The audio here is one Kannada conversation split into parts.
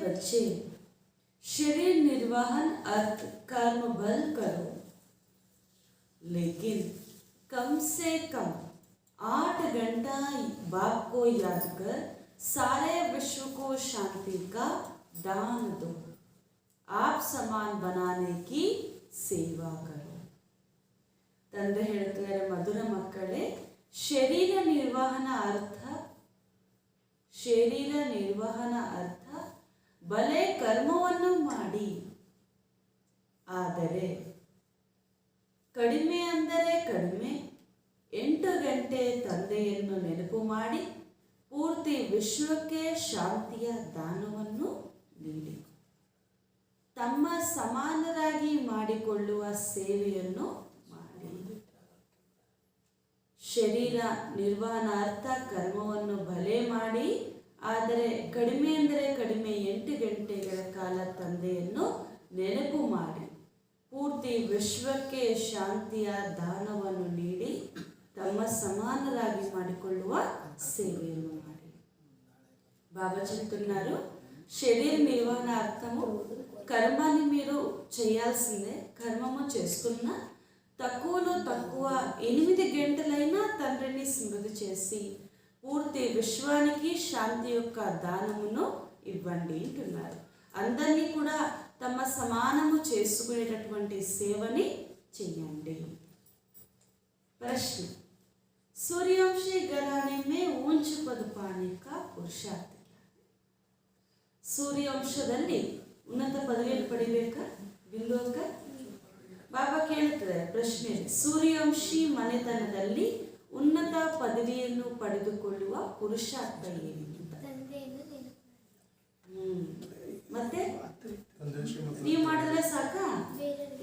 बच्चे, शरीर निर्वाहन अर्थ कर्म बल करो, लेकिन कम से कम 8 घंटा बाप को याद कर सारे विश्व को शांति का दान दो, आप समान बनाने की ಸೇವಾ ಕರೋ. ತಂದೆ ಹೇಳ್ತಾರೆ, ಮಧುರ ಮಕ್ಕಳೇ, ಶರೀರ ನಿರ್ವಹಣ ಅರ್ಥ ಬಲೆ ಕರ್ಮವನ್ನು ಮಾಡಿ, ಆದರೆ ಕಡಿಮೆ ಅಂದರೆ ಕಡಿಮೆ 8 ಗಂಟೆ ತಂದೆಯನ್ನು ನೆನಪು ಮಾಡಿ ಪೂರ್ತಿ ವಿಶ್ವಕ್ಕೆ ಶಾಂತಿಯ ದಾನವನ್ನು ನೀಡಿ ತಮ್ಮ ಸಮಾನರಾಗಿ ಮಾಡಿಕೊಳ್ಳುವ ಸೇವೆಯನ್ನು ಮಾಡಿ. ಶರೀರ ನಿರ್ವಹಣಾರ್ಥ ಕರ್ಮವನ್ನು ಭಲೆ ಮಾಡಿ, ಆದರೆ ಕಡಿಮೆ ಅಂದರೆ ಕಡಿಮೆ 8 ಗಂಟೆಗಳ ಕಾಲ ತಂದೆಯನ್ನು ನೆನಪು ಮಾಡಿ ಪೂರ್ತಿ ವಿಶ್ವಕ್ಕೆ ಶಾಂತಿಯ ದಾನವನ್ನು ನೀಡಿ ತಮ್ಮ సమానరాಗಿ ಮಾಡಿಕೊಳ್ಳುవ సేవను ಮಾಡಿ. బాబా చెప్తున్నారు, శరీర నిర్వహణ అర్థము కర్మాన్ని మీరు చేయాల్సిందే. కర్మము చేసుకున్న తక్కువలో తక్కువ 8 గంటలైనా తండ్రిని స్మృతి చేసి పూర్తి విశ్వానికి శాంతి యొక్క దానమును ఇవ్వండి అంటున్నారు. అందరినీ కూడా తమ సమానము చేసుకునేటటువంటి సేవని చేయండి. प्रश्न, सूर्यवंशी घराने में ऊंच पद पाने का पुरुषार्थ क्या? ಸೂರ್ಯವಂಶದಲ್ಲಿ ಉನ್ನತ ಪದವಿಯನ್ನು ಪಡಿಬೇಕಾ ಬಿಂದುವಕ್ಕ? ಬಾಬಾ ಕೇಳ್ತಾರೆ ಪ್ರಶ್ನೆ, ಸೂರ್ಯವಂಶಿ ಮನೆತನದಲ್ಲಿ ಉನ್ನತ ಪದವಿಯನ್ನು ಪಡೆದುಕೊಳ್ಳುವ ಪುರುಷಾರ್ಥ ಏನು? ಮತ್ತೆ ನೀವು ಮಾಡಿದ್ರೆ ಸಾಕ?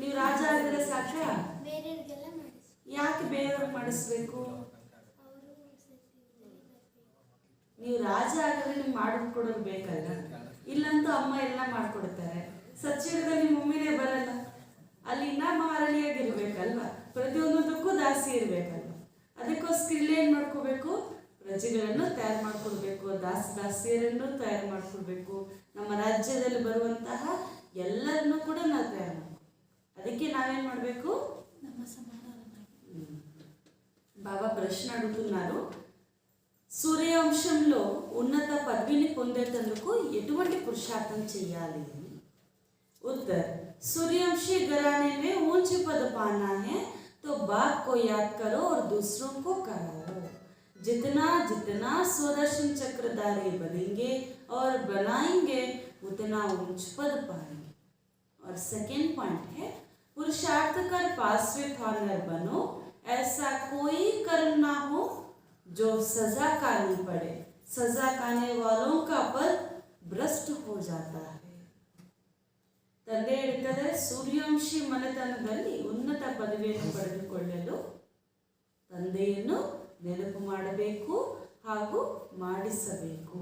ನೀವು ರಾಜ ಆಗಿದ್ರೆ ಸಾಕ? ಯಾಕೆ ಬೇರೆಯವ್ರಿಗೆ ಮಾಡಿಸ್ಬೇಕು? ನೀವು ರಾಜ ಆಗಿದ್ರೆ ನಿಮ್ಗೆ ಮಾಡಿಕೊಡೋದು ಬೇಕಲ್ಲ. ಇಲ್ಲಂತೂ ಅಮ್ಮ ಎಲ್ಲ ಮಾಡ್ಕೊಡ್ತಾರೆ. ಸಚಿವರಲ್ಲಿ ನಿಮ್ಮ ಮಮ್ಮಿನೇ ಬರಲ್ಲ. ಅಲ್ಲಿ ಇನ್ನ ಮಹಾರಾಣಿಯಾಗಿರ್ಬೇಕಲ್ವ, ಪ್ರತಿಯೊಂದಕ್ಕೂ ದಾಸಿ ಇರ್ಬೇಕಲ್ವ. ಅದಕ್ಕೋಸ್ಕರ ಇಲ್ಲೇನು ಮಾಡ್ಕೋಬೇಕು? ಪ್ರಜೆಗಳನ್ನು ತಯಾರು ಮಾಡ್ಕೊಡ್ಬೇಕು, ದಾಸಿಯರನ್ನು ತಯಾರು ಮಾಡ್ಕೊಡ್ಬೇಕು. ನಮ್ಮ ರಾಜ್ಯದಲ್ಲಿ ಬರುವಂತಹ ಎಲ್ಲರನ್ನೂ ಕೂಡ ನಾವು ತಯಾರು ಮಾಡ್ಬೇಕು. ಅದಕ್ಕೆ నావేం ಮಾಡಬೇಕು? ನಮ್ಮ ಸಮಾನ. బాబా ప్రశ్న అడుగుతున్నారు, సూర్యవంశంలో ఉన్నత పదవిని పొందేందుకు ఎటువంటి పురుషార్థం చేయాలి? उत्तर, सूर्यवंशी घराने में ऊंच पद पाना है तो बाप को याद करो और दूसरों को कराओ. जितना जितना स्वदर्शन चक्रधारी बनेंगे और बनाएंगे उतना ऊंच पद पाएंगे. और सेकेंड पॉइंट है, पुरुषार्थ कर पासवे ऑनर बनो. ऐसा कोई कर्म ना हो जो सजा खानी पड़े. सजा खाने वालों का पद भ्रष्ट हो जाता है. ತಂದೆ ಹೇಳ್ತಾರೆ, ಸೂರ್ಯವಂಶಿ ಮನೆತನದಲ್ಲಿ ಉನ್ನತ ಪದವಿಯನ್ನು ಪಡೆದುಕೊಳ್ಳಲು ತಂದೆಯನ್ನು ನೆನಪು ಮಾಡಬೇಕು ಹಾಗೂ ಮಾಡಿಸಬೇಕು.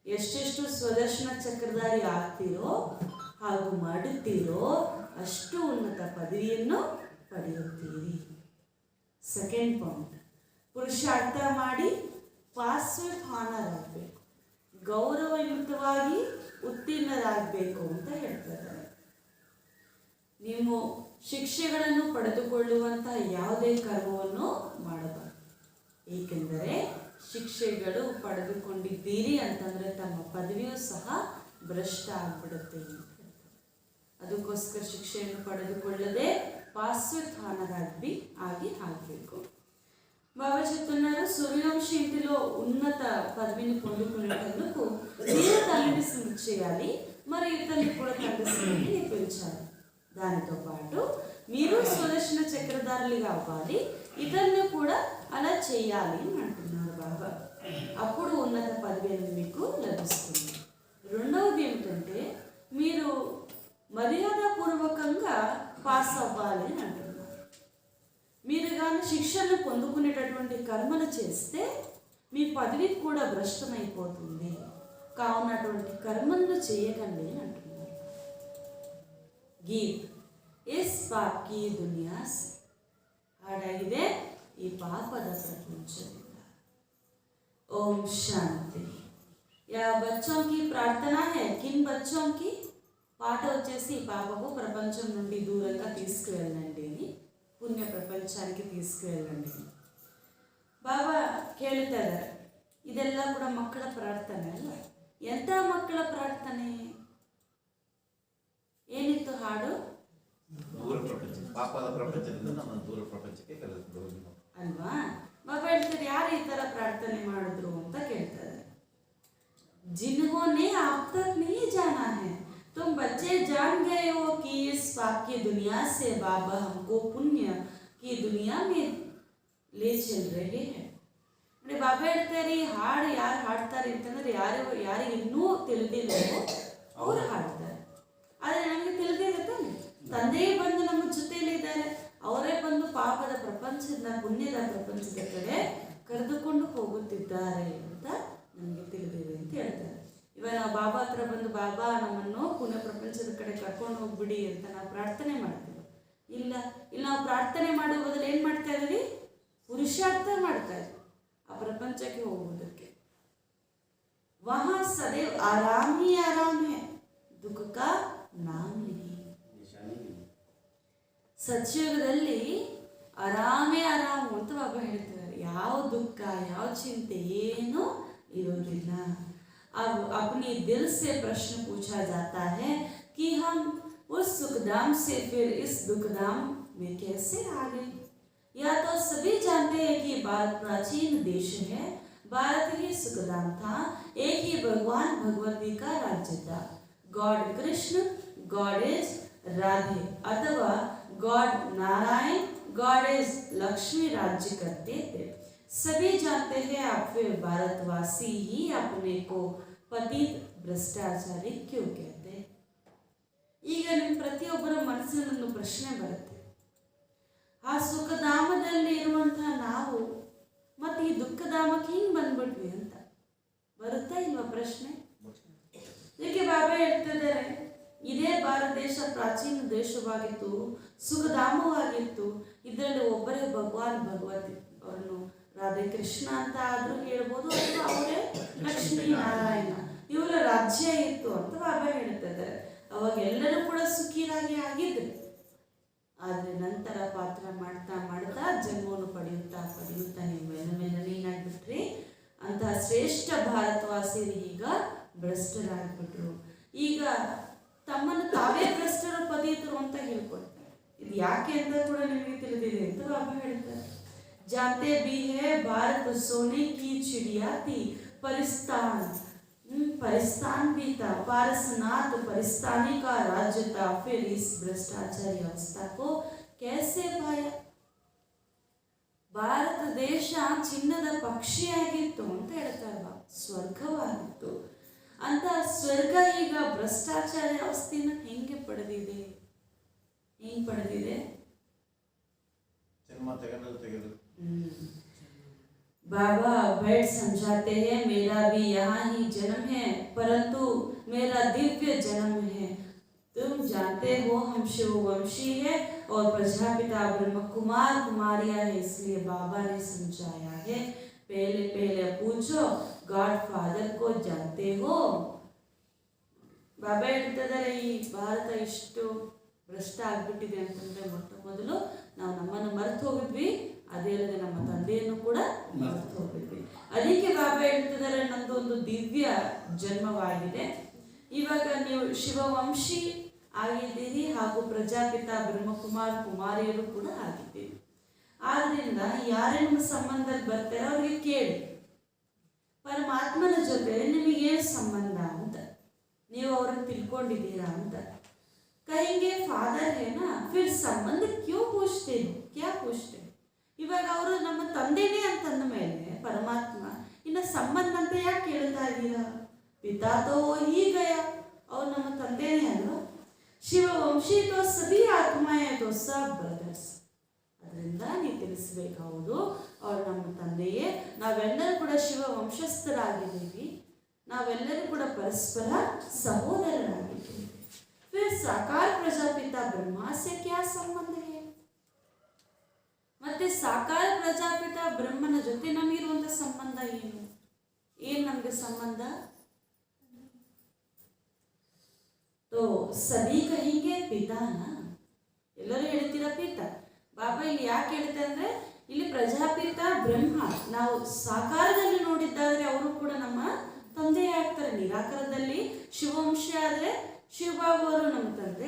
ಎಷ್ಟೆಷ್ಟು ಸ್ವದರ್ಶನ ಚಕ್ರಧಾರಿ ಆಗ್ತೀರೋ ಹಾಗೂ ಮಾಡುತ್ತೀರೋ ಅಷ್ಟು ಉನ್ನತ ಪದವಿಯನ್ನು ಪಡೆಯುತ್ತೀರಿ. ಸೆಕೆಂಡ್ ಪಾಯಿಂಟ್, ಪುರುಷಾರ್ಥ ಮಾಡಿ ಪಾಸ್ವಿತ್ ಆನರ್ ಆಗಬೇಕು, ಗೌರವಯುತವಾಗಿ ಉತ್ತೀರ್ಣರಾಗಬೇಕು ಅಂತ ಹೇಳ್ತಾರೆ. ನೀವು ಶಿಕ್ಷೆಗಳನ್ನು ಪಡೆದುಕೊಳ್ಳುವಂತಹ ಯಾವುದೇ ಕರ್ಮವನ್ನು ಮಾಡಬಾರದು. ಏಕೆಂದರೆ ಶಿಕ್ಷೆಗಳು ಪಡೆದುಕೊಂಡಿದ್ದೀರಿ ಅಂತಂದರೆ ತಮ್ಮ ಪದವಿಯೂ ಸಹ ಭ್ರಷ್ಟ ಆಗಿಬಿಡುತ್ತೆ ಅಂತ ಹೇಳ್ತಾರೆ. ಅದಕ್ಕೋಸ್ಕರ ಶಿಕ್ಷೆಯನ್ನು ಪಡೆದುಕೊಳ್ಳದೆ పాశ్వత్థానరాగ్ని ఆగి ಆಗಬೇಕು. బాబా చెప్తున్నారు, సూర్యవంశి ఇంటిలో ఉన్నత పదవిని పొందుకునేందుకు మీరు తల్లిని స్మృతి చేయాలి, మరి ఇతరుని కూడా తండ్రి స్మృతిని నేర్పించాలి. దానితో పాటు మీరు స్వదర్శన చక్రధారులుగా అవ్వాలి, ఇతరుని కూడా అలా చేయాలి అని అంటున్నారు బాబా. అప్పుడు ఉన్నత పదవి అనేది మీకు లభిస్తుంది. రెండవది ఏమిటంటే, మీరు మర్యాదపూర్వకంగా పాస్ అవ్వాలి అని అంటున్నారు. మీరు కానీ శిక్షను పొందుకునేటటువంటి కర్మలు చేస్తే మీ పదవి కూడా భ్రష్టమైపోతుంది. కావున అటువంటి కర్మలను చేయకండి అని అంటున్నారు. గీత్ ఇస్ పాప్ కీ దునియా ಹಾಡಾಗಿದೆ ಈ ಪಾಪದ ಪ್ರಪಂಚದಿಂದ. ಓಂ ಶಾಂತಿ. बेटा बच्चों की प्रार्थना है किन बच्चों की పాట వచ్చేసి పాపకు ప్రపంచం నుండి దూరంగా తీసుకువెళ్ళండి అని పుణ్య ప్రపంచానికి తీసుకువెళ్ళండి ಬಾಬಾ ಕೇಳ್ತಾ ಇದ್ದಾರೆ ಇದೆಲ್ಲ ಕೂಡ ಮಕ್ಕಳ ಪ್ರಾರ್ಥನೆ ಅಲ್ಲ ಎಂಥ ಮಕ್ಕಳ ಪ್ರಾರ್ಥನೆ ಏನಿತ್ತು ಹಾಡು ದೂರ ಪ್ರಪಂಚ ಪಾಪದ ಪ್ರಪಂಚದಿಂದ ನಮ್ಮ ದೂರ ಪ್ರಪಂಚಕ್ಕೆ ಕರೆದುಕೊಂಡು ಅಲ್ವಾ ಬಾಬಾ ಹೇಳ್ತಾರೆ ಯಾರು ಈ ತರ ಪ್ರಾರ್ಥನೆ ಮಾಡಿದ್ರು ಅಂತ ಕೇಳ್ತಾರೆ जिन्होंने अब तक नहीं जाना है तुम बच्चे जान गए हो कि इस पाप की दुनिया से बाबा हमको पुण्य की दुनिया में ले चल रहे हैं ನೋಡಿ ಬಾಬಾ ಹೇಳ್ತಾರೆ ಈ ಹಾಡು ಯಾರು ಹಾಡ್ತಾರೆ ಅಂತಂದ್ರೆ ಯಾರಿಗೆ ಇನ್ನೂ ತಿಳಿದಿಲ್ಲವೋ ಅವ್ರು ಹಾಡ್ತಾರೆ ಆದರೆ ನಮಗೆ ತಿಳಿದಿರುತ್ತೆ ತಂದೆಯೇ ಬಂದು ನಮ್ಮ ಜೊತೆಯಲ್ಲಿ ಇದ್ದಾರೆ ಅವರೇ ಬಂದು ಪಾಪದ ಪ್ರಪಂಚದ ಪುಣ್ಯದ ಪ್ರಪಂಚದ ಕಡೆ ಕರೆದುಕೊಂಡು ಹೋಗುತ್ತಿದ್ದಾರೆ ಅಂತ ನಮಗೆ ತಿಳಿದಿದೆ ಅಂತ ಹೇಳ್ತಾರೆ ಇವಾಗ ನಾವು ಬಾಬಾ ಹತ್ರ ಬಂದು ಬಾಬಾ ನಮ್ಮನ್ನು ಪುಣ್ಯ ಪ್ರಪಂಚದ ಕಡೆ ಕರ್ಕೊಂಡು ಹೋಗ್ಬಿಡಿ ಅಂತ ನಾವು ಪ್ರಾರ್ಥನೆ ಮಾಡ್ತೀವಿ ಇಲ್ಲ ನಾವು ಪ್ರಾರ್ಥನೆ ಮಾಡೋ ಬದಲು ಏನು ಮಾಡ್ತಾ ಇದ್ದೀವಿ ಪುರುಷಾರ್ಥ ಮಾಡ್ತಾ ಇದ್ದೀವಿ ಆ ಪ್ರಪಂಚಕ್ಕೆ ಹೋಗುವುದಕ್ಕೆ ವಹಾ ಸदैव आराम ही आराम है दुख का नाम नहीं ಸತ್ಯಯುಗದಲ್ಲಿ ಆರಾಮೇ ಆರಾಮು ಅಂತ ಬಾಬಾ ಹೇಳ್ತಿದ್ದಾರೆ ಯಾವ ದುಃಖ ಯಾವ ಚಿಂತೆ ಏನೂ ಇರೋದಿಲ್ಲ अब अपनी दिल से प्रश्न पूछा जाता है कि हम उस सुखधाम से फिर इस दुखधाम में कैसे आ गए या तो सभी जानते हैं कि भारत प्राचीन देश है भारत ही सुखधाम था एक ही भगवान भगवती का राज्य था God Krishna God is Radhe अथवा God Narayan God is Lakshmi राज्य करते थे सभी जानते हैं आप फिर भारतवासी ही अपने को पतित भ्रष्टाचारी क्यों कहते हैं ಈಗ ನಿಮ್ಮ ಪ್ರತಿಯೊಬ್ಬರ ಮನಸ್ಸಿನಲ್ಲೊಂದು ಪ್ರಶ್ನೆ ಬರುತ್ತೆ ಆ ಸುಖಧಾಮದಲ್ಲಿ ಇರುವಂತಹ ನಾವು ಮತ್ತೆ ಈ ದುಃಖಧಾಮಕ್ಕೆ ಹಿಂಗೆ ಬಂದ್ಬಿಟ್ವಿ ಅಂತ ಬರುತ್ತಾ ಇಲ್ವಾ ಪ್ರಶ್ನೆ ಇದಕ್ಕೆ ಬಾಬಾ ಹೇಳ್ತಿದ್ದಾರೆ ಇದೇ ಭಾರತ ದೇಶ ಪ್ರಾಚೀನ ದೇಶವಾಗಿತ್ತು ಸುಖಧಾಮವಾಗಿತ್ತು ಇದರಲ್ಲಿ ಒಬ್ಬರೇ ಭಗವಾನ್ ಭಗವತಿ ಅವರನ್ನು ರಾಧೆ ಕೃಷ್ಣ ಅಂತ ಆದರೂ ಹೇಳ್ಬೋದು ಅಥವಾ ಅವರೇ ಲಕ್ಷ್ಮೀ ನಾರಾಯಣ ಇವರ ರಾಜ್ಯ ಇತ್ತು ಅಂತ ಬಾಬಾ ಹೇಳ್ತಿದ್ದಾರೆ ಅವಾಗ ಎಲ್ಲರೂ ಕೂಡ ಸುಖಿರಾಗಿ ಆಗಿದ್ರು ಆದರೆ ನಂತರ ಪಾತ್ರ ಮಾಡ್ತಾ ಮಾಡ್ತಾ ಜನ್ಮವನ್ನು ಪಡೆಯುತ್ತಾ ನೀವು ಮೇಲೆ ನೀನಾಗ್ಬಿಟ್ರಿ ಅಂತಹ ಶ್ರೇಷ್ಠ ಭಾರತವಾಸಿಯರು ಈಗ ಭ್ರಷ್ಟರಾಗ್ಬಿಟ್ರು ಈಗ ತಮ್ಮನ್ನು ತಾವೇ ಭ್ರಷ್ಟರು ಪದೀತರು ಅಂತ ಹೇಳ್ಕೊಡ್ತಾರೆ ಇದು ಯಾಕೆ ಅಂತ ಕೂಡ ನಿಮಗೆ ತಿಳಿದಿದೆ ಅಂತ ಬಾಬಾ ಹೇಳ್ತಾರೆ जानते भी है भारत सोने की चिड़िया थी परिस्तान भी था पारसनाथ परिस्तानी का राज्य था फिर इस भ्रष्टाचारी अवस्था को कैसे पाया ಭಾರತ ದೇಶ ಚಿನ್ನದ ಪಕ್ಷಿಯಾಗಿತ್ತು ಅಂತ ಹೇಳ್ತಾರೆ ಸ್ವರ್ಗವಾಗಿತ್ತು ಅಂತ ಸ್ವರ್ಗ ಈಗ ಭ್ರಷ್ಟಾಚಾರ ಅವಸ್ಥೆಯನ್ನು ಹೆಂಗೆ ಪಡೆದಿದೆ ಜನ್ಮ ತೆಗೆದು बाबा बैठ समझाते हैं मेरा भी यहाँ ही जन्म है परंतु मेरा दिव्य जन्म है तुम जानते हो हम शिव वंशी है और प्रजापिता ब्रह्म कुमार कुमारियां है इसलिए बाबा ने समझाया है पहले पूछो गॉड फादर को जानते हो ಬಾಬಾ ಹೇಳ್ತಿದ್ದಾರೆ ಈ ಭಾರತ ಇಷ್ಟು ಭ್ರಷ್ಟ ಆಗ್ಬಿಟ್ಟಿದೆ ಅಂತಂದ್ರೆ ಮೊಟ್ಟ ಮೊದಲು ನಾವು ನಮ್ಮನ್ನು ಮರೆತು ಹೋಗಿದ್ವಿ ಅದೇ ಅಲ್ಲದೆ ನಮ್ಮ ತಂದೆಯನ್ನು ಕೂಡ ಮರೆತು ಹೋಗಿದ್ವಿ ಅದಕ್ಕೆ ಬಾಬಾ ಹೇಳ್ತಿದ್ದಾರೆ ನಮ್ದು ಒಂದು ದಿವ್ಯ ಜನ್ಮವಾಗಿದೆ ಇವಾಗ ನೀವು ಶಿವವಂಶಿ ಆಗಿದ್ದೀರಿ ಹಾಗೂ ಪ್ರಜಾಪಿತ ಬ್ರಹ್ಮಕುಮಾರ್ ಕುಮಾರಿಯರು ಕೂಡ ಆಗಿದ್ದೀರಿ ಆದ್ರಿಂದ ಯಾರೇ ನಿಮ್ಮ ಸಂಬಂಧದಲ್ಲಿ ಬರ್ತಾರೆ ಅವ್ರಿಗೆ ಕೇಳಿ ಪರಮಾತ್ಮನ ಜೊತೆ ನಿಮಗೇನು ಸಂಬಂಧ ಅಂತ ನೀವು ಅವ್ರನ್ನ ತಿಳ್ಕೊಂಡಿದ್ದೀರಾ ಅಂತ कहेंगे फादर है ना फिर संबंध क्यों पूछते हो क्या पूछते हो ಇವಾಗ ಅವರು ನಮ್ಮ ತಂದೆನೇ ಅಂತಂದ ಮೇಲೆ ಪರಮಾತ್ಮ ಇನ್ನು ಸಂಬಂಧ ಅಂತ ಯಾಕೆ ಕೇಳ್ತಾ ಇದ್ದೀರಾ ಪಿತಾ ತೋ ಹೀ ಗಯ ಅವ್ರು ನಮ್ಮ ತಂದೆನೇ ಅಲ್ವಾ ಶಿವವಂಶಿ ತೋ ಸಭಿ ಆತ್ಮಾಯೇ ತೋ ಸಬ್ ಬ್ರದರ್ಸ್ ಅದರಿಂದ ನೀವು ತಿಳಿಸ್ಬೇಕು ಹೌದು ಅವ್ರು ನಮ್ಮ ತಂದೆಯೇ ನಾವೆಲ್ಲರೂ ಕೂಡ ಶಿವ ವಂಶಸ್ಥರಾಗಿದ್ದೀವಿ ನಾವೆಲ್ಲರೂ ಕೂಡ ಪರಸ್ಪರ ಸಹೋದರರಾಗಿದ್ದೀವಿ फिर साकार प्रजापिता ब्रह्मा से क्या संबंध है ಮತ್ತೆ ಸಾಕಾರ ಪ್ರಜಾಪಿತ ಬ್ರಹ್ಮನ ಜೊತೆ ನಮಗಿರುವಂತ ಸಂಬಂಧ ಏನು ನಮಗೆ ಸಂಬಂಧ तो सभी कहेंगे ಪಿತಾನ ಎಲ್ಲರೂ ಹೇಳ್ತೀರಾ ಪಿತ. ಬಾಬಾ ಇಲ್ಲಿ ಯಾಕೆ ಹೇಳ್ತಾರೆ ಅಂದ್ರೆ ಇಲ್ಲಿ ಪ್ರಜಾಪಿತ ಬ್ರಹ್ಮ ನಾವು ಸಾಕಾರದಲ್ಲಿ ನೋಡಿದ್ದಾದ್ರೆ ಅವರು ಕೂಡ ನಮ್ಮ ತಂದೆ ಆಗ್ತಾರೆ. ನಿರಾಕಾರದಲ್ಲಿ ಶಿವವಂಶ ಆದ್ರೆ ಶಿವಬಾಬು ಅವರು ನಮ್ಮ ತಂದೆ.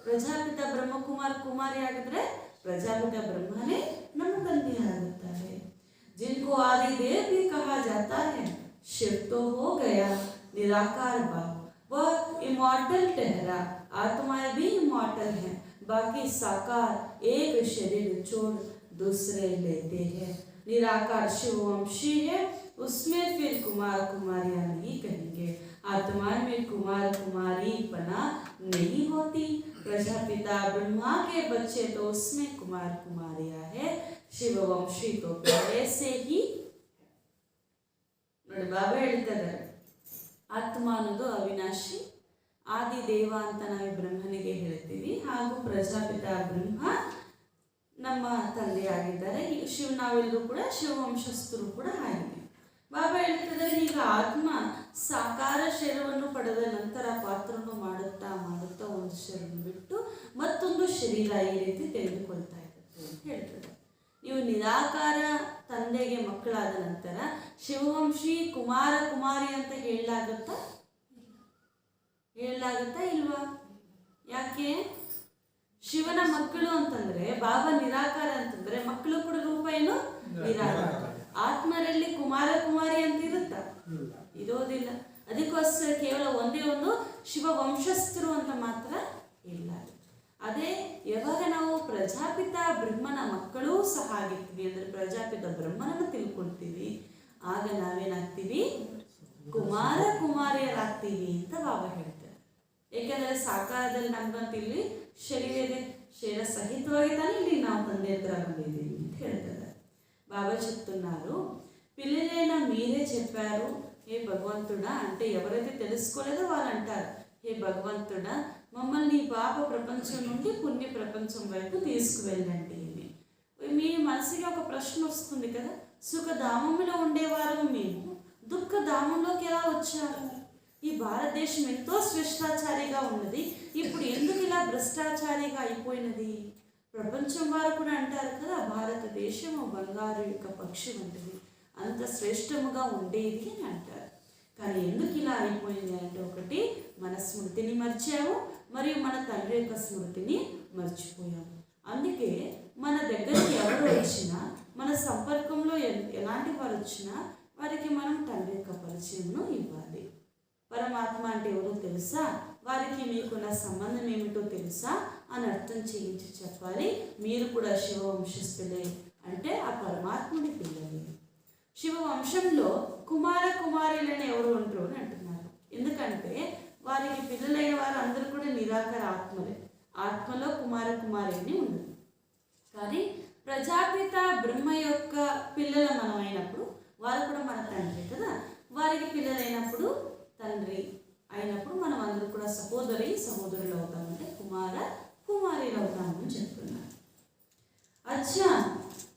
ಪ್ರಜಾಪಿತ ಬ್ರಹ್ಮಕುಮಾರ್ ಕುಮಾರಿ ಆಗಿದ್ರೆ ಪ್ರಜಾಪಿತ ಬ್ರಹ್ಮನೇ ನಮ್ಮ ತಂದೆ ಆಗುತ್ತಾರೆ. जिनको आदि देव भी कहा जाता है, शिव तो हो गया निराकार भाव, वह इमॉर्टल ठहरा. आत्माएं भी इमॉर्टल हैं, बाकी साकार एक शरीर छोड़ दूसरे लेते हैं. निराकार शिववंशी है, उसमें फिर कुमार कुमारियां नहीं कहेंगे. आत्मा में कुमार कुमारी पना नहीं होती. प्रजापिता ब्रह्मा के बच्चे तो उसमें कुमार कुमारियां है. ಶಿವವಂಶಿ तो पहले से ही. ನೋಡಿ ಬಾಬಾ ಹೇಳ್ತಾ ಇದ್ದಾರೆ ಆತ್ಮ ಅನ್ನೋದು ಅವಿನಾಶಿ ಆದಿ ದೇವ ಅಂತ ನಾವು ಬ್ರಹ್ಮನಿಗೆ ಹೇಳ್ತೀವಿ. ಹಾಗೂ ಪ್ರಜಾಪಿತ ಬ್ರಹ್ಮ ನಮ್ಮ ತಂದೆಯಾಗಿದ್ದಾರೆ. ನಾವೆಲ್ಲರೂ ಕೂಡ ಶಿವವಂಶಸ್ಥರು ಕೂಡ ಆಗಿದೆ. ಬಾಬಾ ಹೇಳ್ತಿದ್ದಾರೆ ಈಗ ಆತ್ಮ ಸಾಕಾರ ಶರೀರವನ್ನು ಪಡೆದ ನಂತರ ಪಾತ್ರವನ್ನು ಮಾಡುತ್ತಾ ಮಾಡುತ್ತಾ ಒಂದು ಶರೀರ ಬಿಟ್ಟು ಮತ್ತೊಂದು ಶರೀರ ಈ ರೀತಿ ತೆಗೆದುಕೊಳ್ತಾ ಇರುತ್ತೆ ಅಂತ ಹೇಳ್ತಾರೆ. ನೀವು ನಿರಾಕಾರ ತಂದೆಗೆ ಮಕ್ಕಳಾದ ನಂತರ ಶಿವವಂಶಿ ಕುಮಾರ ಕುಮಾರಿ ಅಂತ ಹೇಳಲಾಗುತ್ತಾ ಇಲ್ವಾ? ಯಾಕೆ? ಶಿವನ ಮಕ್ಕಳು ಅಂತಂದ್ರೆ ಬಾಬಾ ನಿರಾಕಾರ ಅಂತಂದ್ರೆ ಮಕ್ಕಳು ಕೂಡ ರೂಪ ಏನು ನಿರಾಕಾರ. ಆತ್ಮರಲ್ಲಿ ಕುಮಾರ ಕುಮಾರಿ ಅಂತ ಇರುತ್ತಾ? ಇರೋದಿಲ್ಲ. ಅದಕ್ಕೋಸ್ಕರ ಕೇವಲ ಒಂದೇ ಒಂದು ಶಿವ ವಂಶಸ್ಥರು ಅಂತ ಮಾತ್ರ ಇಲ್ಲ. ಅದೇ ಯಾವಾಗ ನಾವು ಪ್ರಜಾಪಿತ ಬ್ರಹ್ಮನ ಮಕ್ಕಳೂ ಸಹ ಆಗಿರ್ತೀವಿ ಅಂದ್ರೆ ಪ್ರಜಾಪಿತ ಬ್ರಹ್ಮನನ್ನು ತಿಳ್ಕೊಳ್ತೀವಿ, ಆಗ ನಾವೇನಾಗ್ತೀವಿ? ಕುಮಾರ ಕುಮಾರಿಯರಾಗ್ತೀವಿ ಅಂತ ಬಾಬಾ ಹೇಳ್ತಾರೆ. ಏಕೆಂದ್ರೆ ಸಾಕಾರದಲ್ಲಿ ನಮ್ಗಂತ ಇಲ್ಲಿ ಶರೀರ ಇದೆ, ಶರೀರ సహితವಾಗಿ ತಾನೇ ಇಲ್ಲಿ ನಾವು ತಂದೆ ಹತ್ರ ಬಂದಿದ್ದೀವಿ ಅಂತ ಹೇಳ್ತಾರೆ. బాబా చెప్తున్నారు పిల్లలైనా మీరే చెప్పారు హే భగవంతుడా. అంటే ఎవరైతే తెలుసుకోలేదో వాళ్ళు అంటారు హే భగవంతుడా మమ్మల్ని పాప ప్రపంచం నుండి పుణ్య ప్రపంచం వైపు తీసుకువెళ్ళండి అని. మీ మనసుకి ఒక ప్రశ్న వస్తుంది కదా, సుఖధామంలో ఉండేవారు మేము దుఃఖధామంలోకి ఎలా వచ్చాము? ఈ భారతదేశం ఎంతో శ్రేష్టాచారిగా ఉన్నది, ఇప్పుడు ఎందుకు ఇలా భ్రష్టాచారిగా అయిపోయినది? ప్రపంచం వారు కూడా అంటారు కదా భారతదేశము బంగారు యొక్క పక్షి వంటిది, అంత శ్రేష్టముగా ఉండేది అని అంటారు. కానీ ఎందుకు ఇలా అయిపోయింది అంటే ఒకటి మన స్మృతిని మర్చాము, మరియు మన తండ్రి యొక్క స్మృతిని మర్చిపోయాము. అందుకే మన దగ్గరికి ఎవరు వచ్చినా, మన సంపర్కంలో ఎలాంటి వారు వచ్చినా వారికి మనం తండ్రి యొక్క పరిచయంను ఇవ్వాలి. పరమాత్మ అంటే ఎవరో తెలుసా, వారికి మీకున్న సంబంధం ఏమిటో తెలుసా అని అర్థం చేయించి చెప్పాలి. మీరు కూడా శివవంశస్థులే అంటే ఆ పరమాత్ముడి పిల్లలు. శివవంశంలో కుమార కుమారులని ఎవరు ఉంటారు అని అంటున్నారు. ఎందుకంటే వారికి పిల్లలైన వారు అందరూ కూడా నిరాకార ఆత్మలే. ఆత్మలో కుమార కుమారిని ఉండదు. కానీ ప్రజాపిత బ్రహ్మ యొక్క పిల్లలు మనం అయినప్పుడు వారు కూడా మన తండ్రి కదా, వారికి పిల్లలైనప్పుడు తండ్రి అయినప్పుడు మనం అందరూ కూడా సహోదరులు అవుతామంటే కుమార కుమారీలు అవుతామని చెప్తున్నారు. अच्छा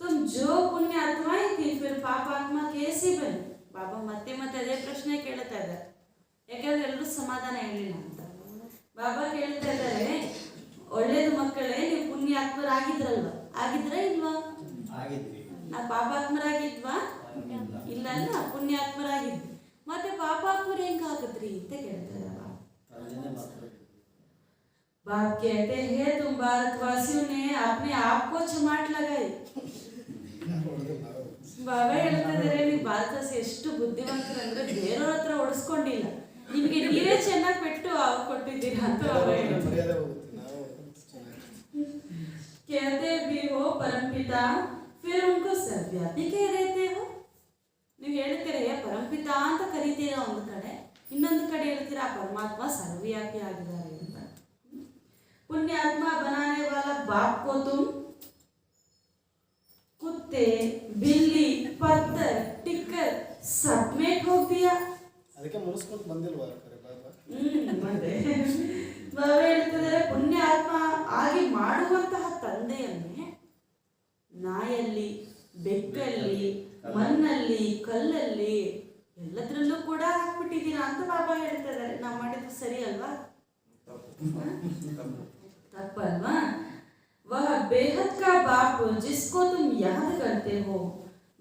तुम जो पुण्य आत्माएं थी फिर पाप आत्मा कैसे बनी? ಬಾಬಾ ಮತ್ತೆ ಅದೇ ಪ್ರಶ್ನೆ ಕೇಳ್ತಾ ಇದ್ದಾರೆ. ಯಾಕಂದ್ರೆ ಎಲ್ಲರೂ ಸಮಾಧಾನ ಹೇಳಿಲ್ಲ ಅಂತ. ಬಾಬಾ ಕೇಳ್ತಾ ಇದ್ದಾರೆ, ಒಳ್ಳೇದು ಮಕ್ಕಳೇ ನೀವು ಪುಣ್ಯಾತ್ಮರಾಗಿದ್ರಲ್ವ? ಆಗಿದ್ರ ಇಲ್ವಾ? ನಾ ಪಾಪಾತ್ಮರಾಗಿದ್ವಾ? ಇಲ್ಲ ಅಲ್ಲ, ಪುಣ್ಯಾತ್ಮರಾಗಿದ್ವಿ. ಮತ್ತೆ ಪಾಪಾತ್ಮರು ಹೆಂಗಾಗದ್ರಿ ಅಂತ ಕೇಳ್ತಾರೆ. बाप कहते हैं तुम भारतवासियों ने अपने आप को चमाट लगाई. ಬಾಬಾ ಹೇಳ್ತಿದ್ದಾರೆ ನೀವು ಭಾರತವಾಸಿ ಎಷ್ಟು ಬುದ್ಧಿವಂತರು ಅಂದ್ರೆ ಬೇರೆಯವ್ರ ಹತ್ರ ಒಡಿಸ್ಕೊಂಡಿಲ್ಲ, ನಿಮಗೆ ನೀವೇ ಚೆನ್ನಾಗಿ ಪೆಟ್ಟು ಕೊಟ್ಟಿದ್ದೀರಾ ಅಂತ ಬಾಬಾ ಹೇಳ್ತಾರೆ. कहते भी हो परमपिता फिर उनको सर्वव्यापी कह देते हो. ನೀವು ಹೇಳ್ತೀರಾ ಪರಮಪಿತ ಅಂತ ಕರಿತೀರಾ ಒಂದು ಕಡೆ, ಇನ್ನೊಂದು ಕಡೆ ಹೇಳ್ತೀರಾ ಪರಮಾತ್ಮ ಸರ್ವವ್ಯಾಪಿ ಆಗಿದ್ದಾರೆ ಅಂತ. पुण्यात्मा बनाने वाला बाप को तुम कुत्ते, बिल्ली, पत्थर, टिक्कर सब में ठोक दिया. ಅದಕ್ಕೆ ಮುರಿಸ್ಕೊಂಡು ಬಂದಿಲ್ವಾ ಬಾಬಾ? ಮತ್ತೆ ಬಾಬಾ ಹೇಳ್ತಿದ್ದಾರೆ ಪುಣ್ಯಾತ್ಮ ಆಗಿ ಮಾಡುವಂತಹ ತಂದೆಯನ್ನೇ ನಾಯಲ್ಲಿ, ಬೆಕ್ಕಲ್ಲಿ, ಮಣ್ಣಲ್ಲಿ, ಕಲ್ಲಲ್ಲಿ ಎಲ್ಲದರಲ್ಲೂ ಕೂಡ ಹಾಕ್ಬಿಟ್ಟಿದ್ದೀರಾ ಅಂತ ಬಾಬಾ ಹೇಳ್ತಿದ್ದಾರೆ. ನಾವು ಮಾಡಿದ್ದು ಸರಿ ಅಲ್ವಾ? ತಪ್ಪಲ್ವಾ? ವಹ ಬೇಹದ್ ಕಾ ಬಾಪ್ ಜಿಸ್ಕೋ ತುಮ್ ಯಾದ್ ಕರ್ತೆ ಹೋ.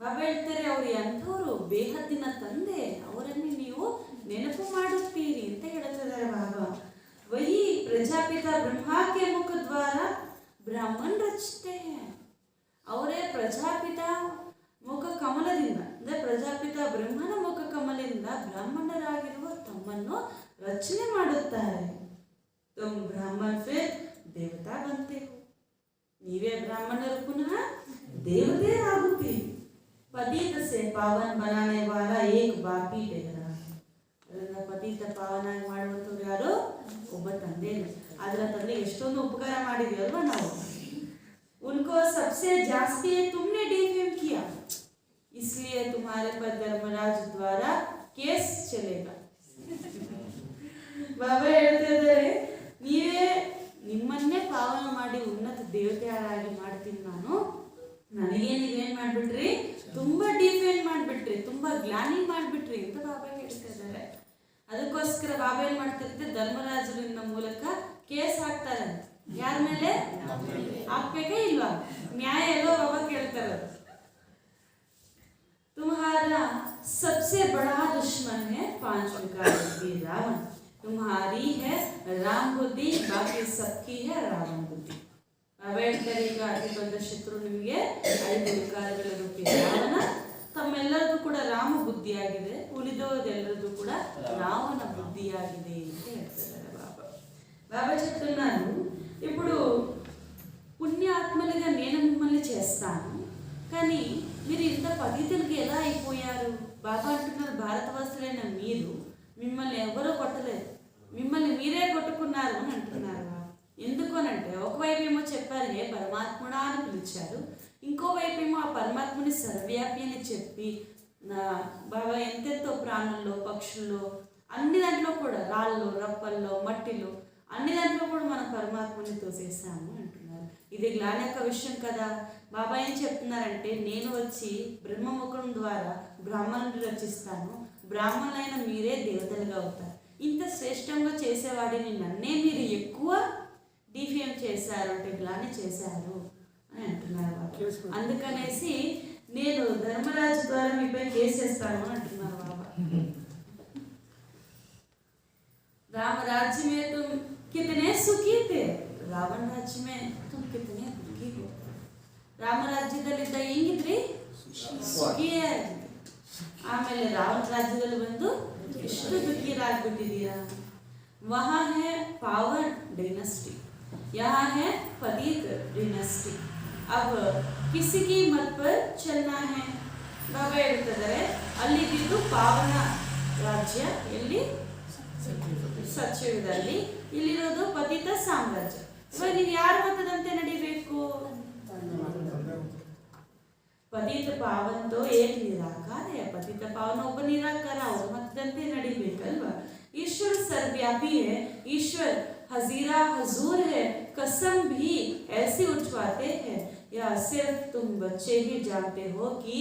ಬಾಬಾ ಹೇಳ್ತಾರೆ ಅವ್ರು ಎಂಥವ್ರು, ಬೇಹದ್ದಿನ ತಂದೆ, ಅವರನ್ನೇ ನೀವು ನೆನಪು ಮಾಡುತ್ತೀರಿ ಅಂತ ಹೇಳ್ತಿದ್ದಾರೆ ಬಾಬಾ. ವಹಿ ಪ್ರಜಾಪಿತ ಬ್ರಹ್ಮಾ ಕೆ ಮುಖ ದ್ವಾರ ಬ್ರಾಹ್ಮಣ್ ರಚತೆ ಹೈ. ಅವರೇ ಪ್ರಜಾಪಿತ ಮುಖ ಕಮಲದಿಂದ ಅಂದರೆ ಪ್ರಜಾಪಿತ ಬ್ರಹ್ಮನ ಮುಖ ಕಮಲದಿಂದ ಬ್ರಾಹ್ಮಣರಾಗಿರುವ ತಮ್ಮನ್ನು ರಚನೆ ಮಾಡುತ್ತಾರೆ. ತುಮ್ ಬ್ರಾಹ್ಮಣ್ ಫಿರ್ ದೇವತಾ ಬಂತೆ ಹೋ. ನೀವೇ ಬ್ರಾಹ್ಮಣರು ಪುನಃ ದೇವತೆ ಆಗುತ್ತೀರಿ. ಪತೀತ ಸೆ ಪಾವನ್ ಬನಾನೆ ವಾಲ ಏಕ್ ಬಾಪಿ ಟೆಹರಾ. ಅದನ್ನ ಪತೀತ ಪಾವನಾಗಿ ಮಾಡುವಂಥವ್ರು ಯಾರು? ಒಬ್ಬ ತಂದೆ. ಅದರ ತಂದೆ ಎಷ್ಟೊಂದು ಉಪಕಾರ ಮಾಡಿದ್ವಿ ಅಲ್ವಾ ನಾವು. उनको सबसे जास्ती तुमने डिफेम किया, इसलिए तुम्हारे पर धर्मराज द्वारा केस चलेगा. ಬಾಬಾ ಹೇಳ್ತಾ ಇದ್ದಾರೆ, ನೀವೇ ನಿಮ್ಮನ್ನೇ ಪಾವನ ಮಾಡಿ ಉನ್ನತ ದೇವತೆಯಾಗಿ ಮಾಡ್ತೀನಿ ನಾನು. ನನಗೆ ನೀವೇನ್ ಮಾಡ್ಬಿಟ್ರಿ, ತುಂಬಾ ಡಿಫೇಮ್ ಮಾಡ್ಬಿಟ್ರಿ, ತುಂಬಾ ಗ್ಲಾನಿ ಮಾಡ್ಬಿಟ್ರಿ ಅಂತ ಬಾಬಾ ಹೇಳ್ತಾ ಇದ್ದಾರೆ. ಅದಕ್ಕೋಸ್ಕರ ಬಾಬಾ ಏನ್ ಮಾಡ್ತಿರ್ತಾರೆ, ಧರ್ಮರಾಜರಿಂದ ಮೂಲಕ ಕೇಸ್ ಹಾಕ್ತಾರೆ. ಯಾರ ಮೇಲೆ ಹಾಕ್ಬೇಕೇ ಇಲ್ವಾ? ನ್ಯಾಯ ಎಲ್ಲೋ ಬಾಬಾ ಕೇಳ್ತಾರೆ. तुम्हारा सबसे बड़ा दुश्मन है 5 विकार बुद्धि रावण. तुम्हारी है राम बुद्धि, बाकी सबकी है रावण बुद्धि. ಬಾಬಾ ಹೇಳ್ತಾರೆ, ಈಗ ಅತಿ ದೊಡ್ಡ ಶತ್ರು ನಿಮಗೆ 5 ವಿಕಾರಗಳ ರೂಪಿ ರಾವಣ, ತಮ್ಮೆಲ್ಲರದು ಕೂಡ ರಾಮ ಬುದ್ಧಿಯಾಗಿದೆ, ಉಳಿದೋದೆಲ್ಲರದು ಕೂಡ ರಾವಣ ಬುದ್ಧಿಯಾಗಿದೆ ಅಂತ ಹೇಳ್ತಿದ್ದಾರೆ ಬಾಬಾ. బాబా చెప్తున్నారు, ఇప్పుడు పుణ్యాత్మలుగా నేను మిమ్మల్ని చేస్తాను, కానీ మీరు ఇంత పతితులకి ఎలా అయిపోయారు? బాబా అంటున్నారు, భారతవాసులైన మీరు, మిమ్మల్ని ఎవరో కొట్టలేదు, మిమ్మల్ని మీరే కొట్టుకున్నారు అని అంటున్నారు. ఎందుకు అని అంటే, ఒకవైపు ఏమో చెప్పారు హే పరమాత్ముడా అని పిలిచారు, ఇంకోవైపు ఏమో ఆ పరమాత్ముని సర్వవ్యాపి అని చెప్పి నా బాబా ఎంతెంతో ప్రాణుల్లో, పక్షుల్లో, అన్ని దాంట్లో కూడా రాళ్ళు, రప్పల్లో, మట్టిలో, అన్ని దాంట్లో కూడా మనం పరమాత్మని తోసేసాము అంటున్నారు. ఇది జ్ఞాన యొక్క విషయం కదా. బాబా ఏం చెప్తున్నారంటే, నేను వచ్చి బ్రహ్మముఖం ద్వారా బ్రాహ్మణుని రచిస్తాను, బ్రాహ్మణులైన మీరే దేవతలుగా అవుతారు. ఇంత శ్రేష్టంగా చేసేవాడిని నన్నే మీరు ఎక్కువ డిఫేమ్ చేశారు అంటే గ్లాని చేశారు అని అంటున్నారు బాబా. అందుకనేసి నేను ధర్మరాజు ద్వారా మీపై కేసేస్తాను అని అంటున్నారు బాబా. राम राज्य में तुम कितने सुखी थे, रावण राज्य में तुम कितने दुखी हो. ರಾಮ ರಾಜ್ಯದಲ್ಲಿದ್ದ ಹೆಂಗಿದ್ರಿ? ಸುಖಿಯಾಗಿದ್ರಿ. ಆಮೇಲೆ ರಾವಣ ರಾಜ್ಯದಲ್ಲಿ ಬಂದು ಎಷ್ಟು ದುಃಖಿರಾಗ್ಬಿಟ್ಟಿದ್ದೀರಾ. ವಹಾ ಹೇ ಪಾವನ್ ಡೈನಸ್ಟಿ, ಯಹಾ ಹೇ ಪತೀತ ಡೈನಸ್ಟಿ, ಅಬ್ ಕಿಸಿ ಕಿ ಮತ್ ಪರ್ ಚಲ್ನಾ ಹೇ. ಬಾಬಾ ಹೇಳ್ತಿದ್ದಾರೆ, ಅಲ್ಲಿದ್ದು ಪಾವನ ರಾಜ್ಯ ಎಲ್ಲಿ? ಸತ್ಯಯುಗದಲ್ಲಿ. ಇಲ್ಲಿರೋದು ಪತಿತ ಸಾಮ್ರಾಜ್ಯ. ಇವಾಗ ನೀವು ಯಾರ ಮತದಂತೆ ನಡಿಬೇಕು? ಪತಿತ ಪಾವನ್ ತೋ ಏಕ್ ನಿರಾಕಾರ है, ಪತಿತ ಪಾವನ ಒಬ್ಬ ನಿರಾಕಾರ, ಅವ್ರ ಮತದಂತೆ ನಡಿಬೇಕಲ್ವಾ. ईश्वर सर्वव्यापी है, ईश्वर हजीरा हजूर है, कसम भी ऐसी उठवाते हैं या सिर्फ तुम बच्चे ही जानते हो कि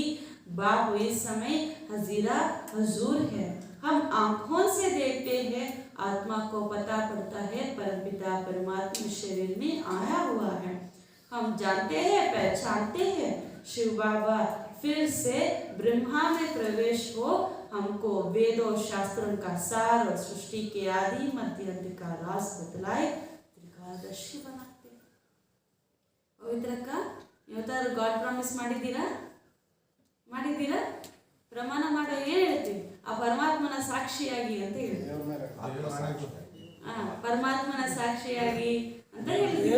बाप इस समय हजीरा हजूर है. हम आंखों से देखते हैं, आत्मा को पता पड़ता है परमपिता परमात्मा शरीर में आया हुआ है. हम जानते हैं, पहचानते हैं शिव बाबा फिर से ब्रह्मा में प्रवेश हो हमको वेदों शास्त्रों का सार और सृष्टि के आदि मध्य अंत का राज बतलाए त्रिकालदर्शी बनाते. ಪವಿತ್ರಕ್ಕ ಇವತ್ತಾರು ಗಾಡ್ ಪ್ರಾಮಿಸ್ ಮಾಡಿದ್ದೀರಾ? ಪ್ರಮಾಣ ಮಾಡೋ ಏನ್ ಹೇಳ್ತೀವಿ? ಆ ಪರಮಾತ್ಮನ ಸಾಕ್ಷಿಯಾಗಿ ಅಂತ ಹೇಳ್ತೀವಿ. ಪರಮಾತ್ಮನ ಸಾಕ್ಷಿಯಾಗಿ ಅಂತ ಹೇಳ್ತೀವಿ.